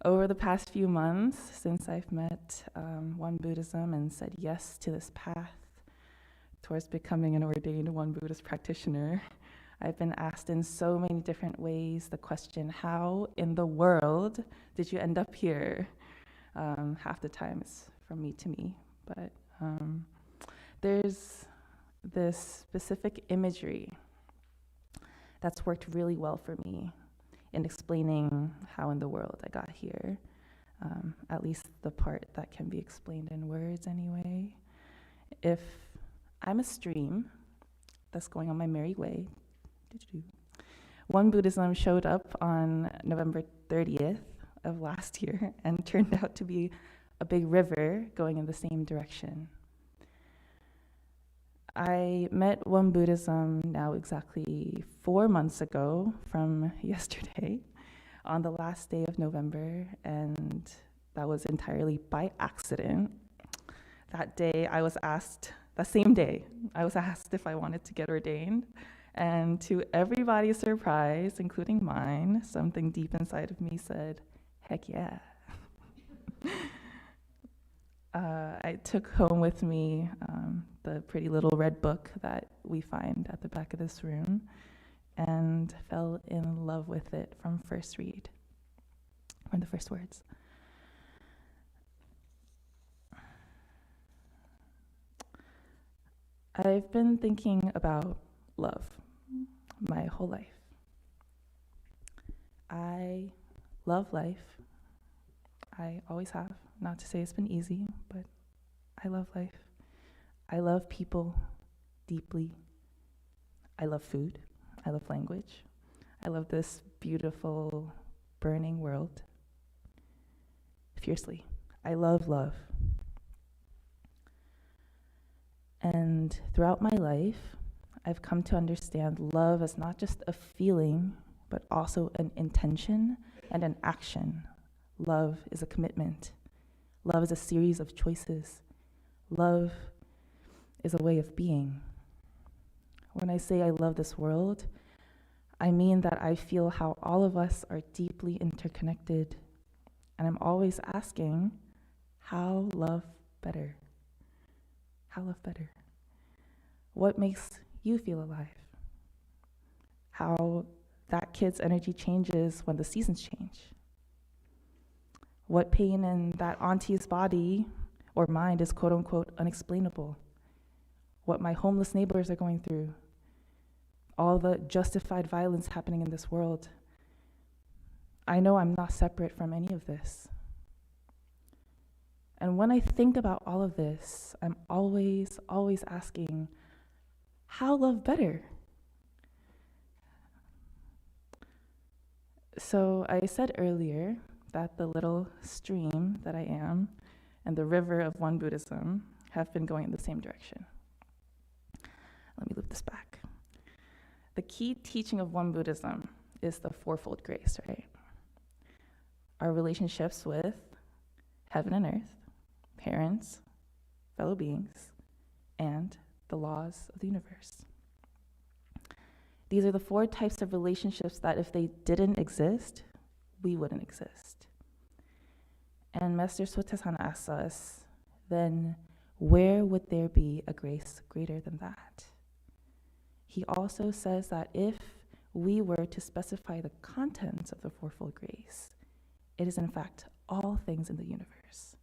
Over the past few months, since I've met One Buddhism and said yes to this path towards becoming an ordained One Buddhist practitioner, I've been asked in so many different ways the question, how in the world did you end up here? Half the time it's from me to me, but there's this specific imagery that's worked really well for me in explaining how in the world I got here, at least the part that can be explained in words anyway. If I'm a stream that's going on my merry way, One Buddhism showed up on November 30th of last year and turned out to be a big river going in the same direction. I met One Buddhism now exactly 4 months ago from yesterday on the last day of November, and that was entirely by accident. That same day, I was asked if I wanted to get ordained, and to everybody's surprise, including mine, something deep inside of me said, heck yeah. I took home with me the pretty little red book that we find at the back of this room and fell in love with it from first read, from the first words. I've been thinking about love my whole life. I love life. I always have. Not to say it's been easy, but I love life. I love people deeply. I love food. I love language. I love this beautiful, burning world. Fiercely. I love love. And throughout my life, I've come to understand love as not just a feeling, but also an intention and an action. Love is a commitment. Love is a series of choices. Love is a way of being. When I say I love this world, I mean that I feel how all of us are deeply interconnected. And I'm always asking, how love better? How love better? What makes you feel alive? How that kid's energy changes when the seasons change? What pain in that auntie's body or mind is quote unquote unexplainable? What my homeless neighbors are going through? All the justified violence happening in this world. I know I'm not separate from any of this. And when I think about all of this, I'm always asking, how love better? So I said earlier that the little stream that I am and the river of Won Buddhism have been going in the same direction. Let me loop this back. The key teaching of Won Buddhism is the fourfold grace, right? Our relationships with heaven and earth, parents, fellow beings, and the laws of the universe. These are the four types of relationships that if they didn't exist, we wouldn't exist. And Master Sotasan asks us, then where would there be a grace greater than that? He also says that if we were to specify the contents of the fourfold grace, it is in fact all things in the universe.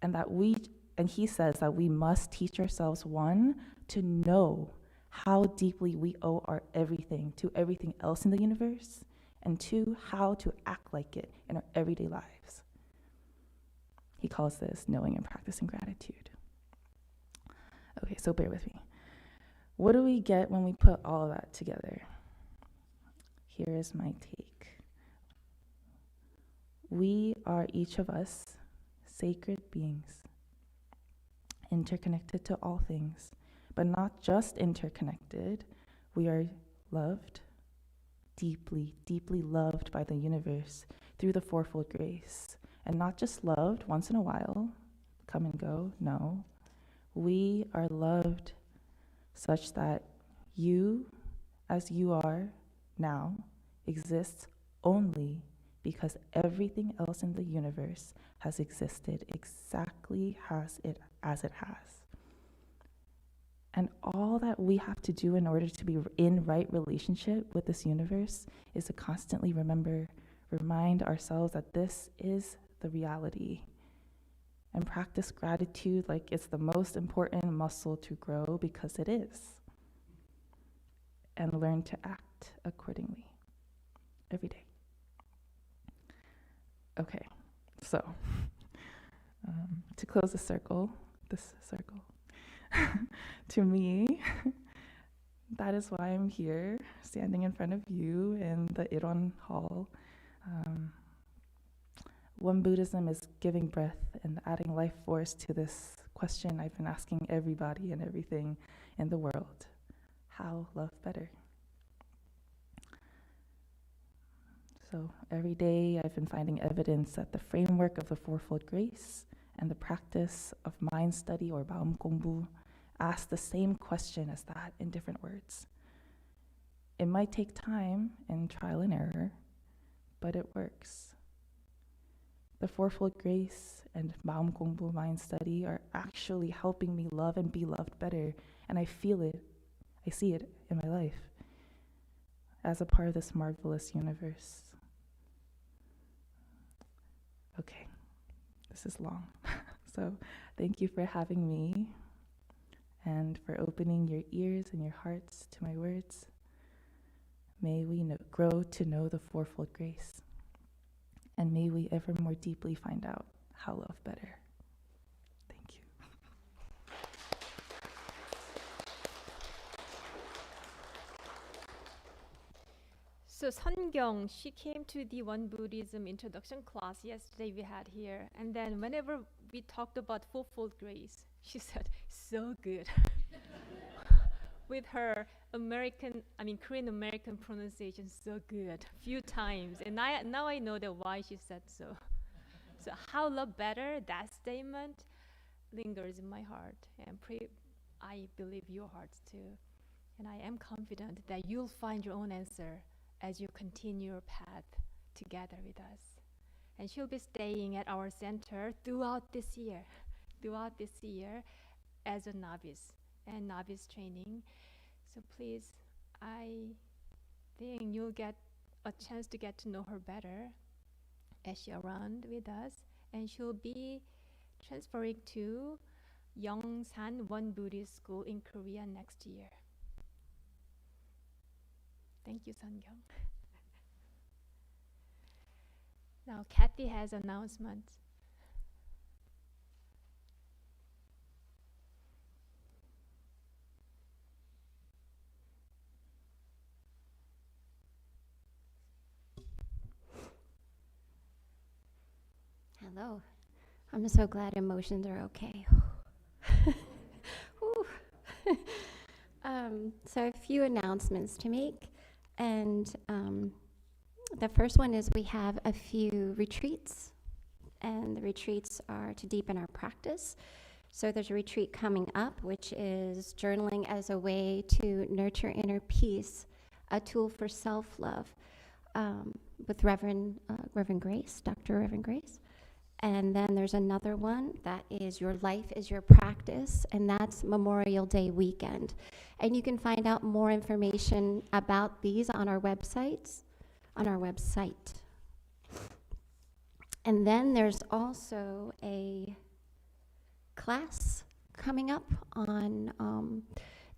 And he says that we must teach ourselves, one, to know how deeply we owe our everything to everything else in the universe, and two, how to act like it in our everyday lives. He calls this knowing and practicing gratitude. Okay, so bear with me. What do we get when we put all of that together? Here is my take. We are each of us sacred beings, interconnected to all things, but not just interconnected. We are loved, deeply, deeply loved by the universe through the fourfold grace. And not just loved once in a while, come and go, no. We are loved such that you, as you are now, exists only because everything else in the universe has existed exactly as it has. And all that we have to do in order to be in right relationship with this universe is to constantly remind ourselves that this is the reality, and practice gratitude like it's the most important muscle to grow, because it is. And learn to act accordingly every day. Okay, so to close this circle, to me, that is why I'm here, standing in front of you in the Iron Hall. Won Buddhism is giving breath and adding life force to this question I've been asking everybody and everything in the world. How love better? So every day I've been finding evidence that the framework of the fourfold grace and the practice of mind study or Baum Gongbu ask the same question as that in different words. It might take time and trial and error, but it works. The fourfold grace and Baum Gongbu mind study are actually helping me love and be loved better, and I feel it. I see it in my life as a part of this marvelous universe. Okay, this is long. So thank you for having me and for opening your ears and your hearts to my words. May we grow to know the fourfold grace. And may we ever more deeply find out how love better. Thank you. So Sungyong, she came to the One Buddhism introduction class yesterday we had here. And then whenever we talked about fourfold grace, she said, so good. With her Korean American pronunciation, so good, few times. And now I know that why she said so. So how love better, that statement lingers in my heart. And I believe your hearts too. And I am confident that you'll find your own answer as you continue your path together with us. And she'll be staying at our center throughout this year as a novice and novice training. So please, I think you'll get a chance to get to know her better as she's around with us. And she'll be transferring to Yongsan One Buddhist School in Korea next year. Thank you, Sungyong. Now, Kathy has announcements. Hello. I'm so glad emotions are okay. So a few announcements to make. And the first one is we have a few retreats. And the retreats are to deepen our practice. So there's a retreat coming up, which is journaling as a way to nurture inner peace, a tool for self-love, with Reverend Grace, Dr. Reverend Grace. And then there's another one that is Your Life is Your Practice, and that's Memorial Day weekend. And you can find out more information about these on our website. And then there's also a class coming up on,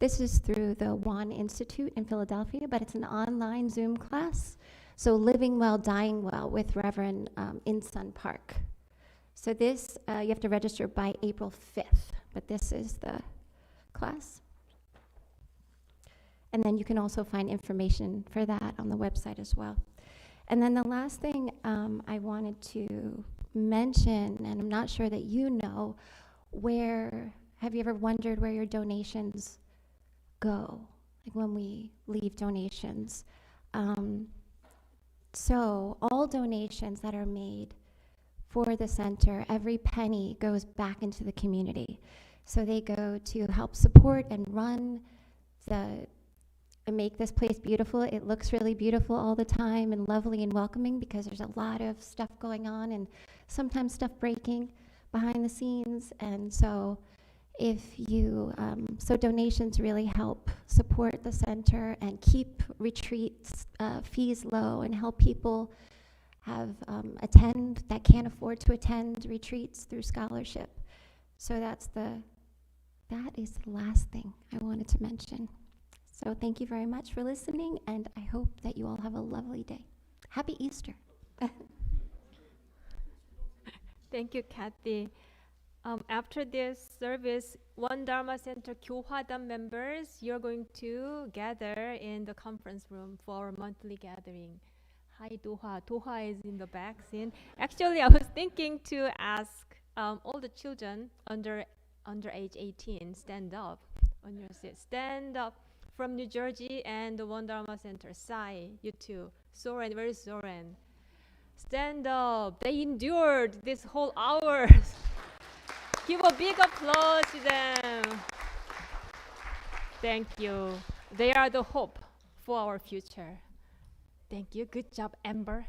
this is through the Wan Institute in Philadelphia, but it's an online Zoom class. So Living Well, Dying Well with Reverend in Sun Park. So this, you have to register by April 5th, but this is the class. And then you can also find information for that on the website as well. And then the last thing I wanted to mention, and I'm not sure that you know, have you ever wondered where your donations go? Like when we leave donations. So all donations that are made for the center, every penny goes back into the community. So they go to help support and run and make this place beautiful. It looks really beautiful all the time and lovely and welcoming because there's a lot of stuff going on and sometimes stuff breaking behind the scenes. And so so donations really help support the center and keep retreats fees low and help people attend that can't afford to attend retreats through scholarship. So that is the last thing I wanted to mention. So thank you very much for listening, and I hope that you all have a lovely day. Happy Easter. Thank you, Kathy. After this service, One Dharma Center Kyohwadam members, you're going to gather in the conference room for our monthly gathering. Hi, Doha. Doha is in the back scene. Actually, I was thinking to ask all the children under age 18, stand up on your seat. Stand up from New Jersey and the One Dharma Center. Sai, you too. Soren, where is Soren? Stand up. They endured this whole hour. Give a big applause to them. Thank you. They are the hope for our future. Thank you. Good job, Amber.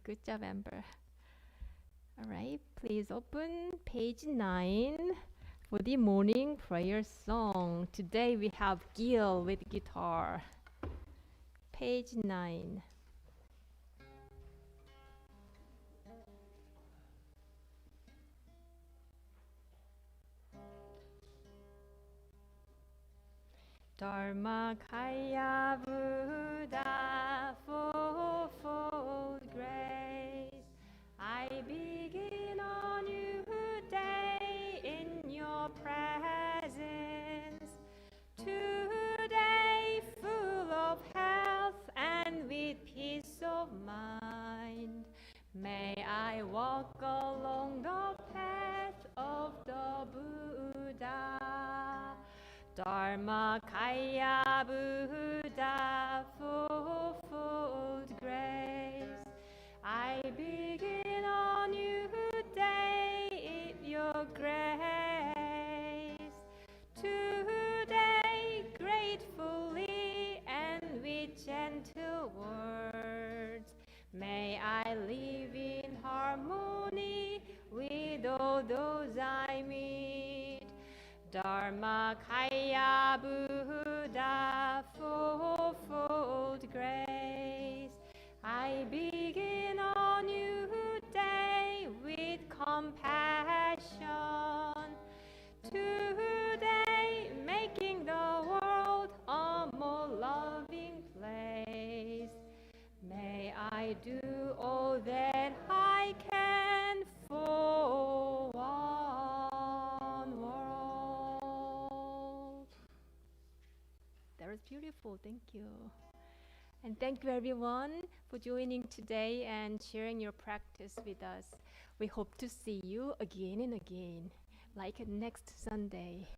Good job, Amber. All right, please open page 9 for the morning prayer song. Today we have Gil with guitar. Page 9. Dharma Kaya Buddha fourfold grace. I begin a new day in your presence. Today full of health and with peace of mind. May I walk along the path of the Buddha. Dharma Kaya Buddha fourfold grace. I begin a new day in your grace. Today gratefully and with gentle words, may I live in harmony with all those I meet. Dharma Kaya Buddha fourfold grace. I begin a new day with compassion. Today making the world a more loving place. May I do all that I can for one world. That was beautiful. Thank you. And thank you everyone for joining today and sharing your practice with us. We hope to see you again and again, like next Sunday.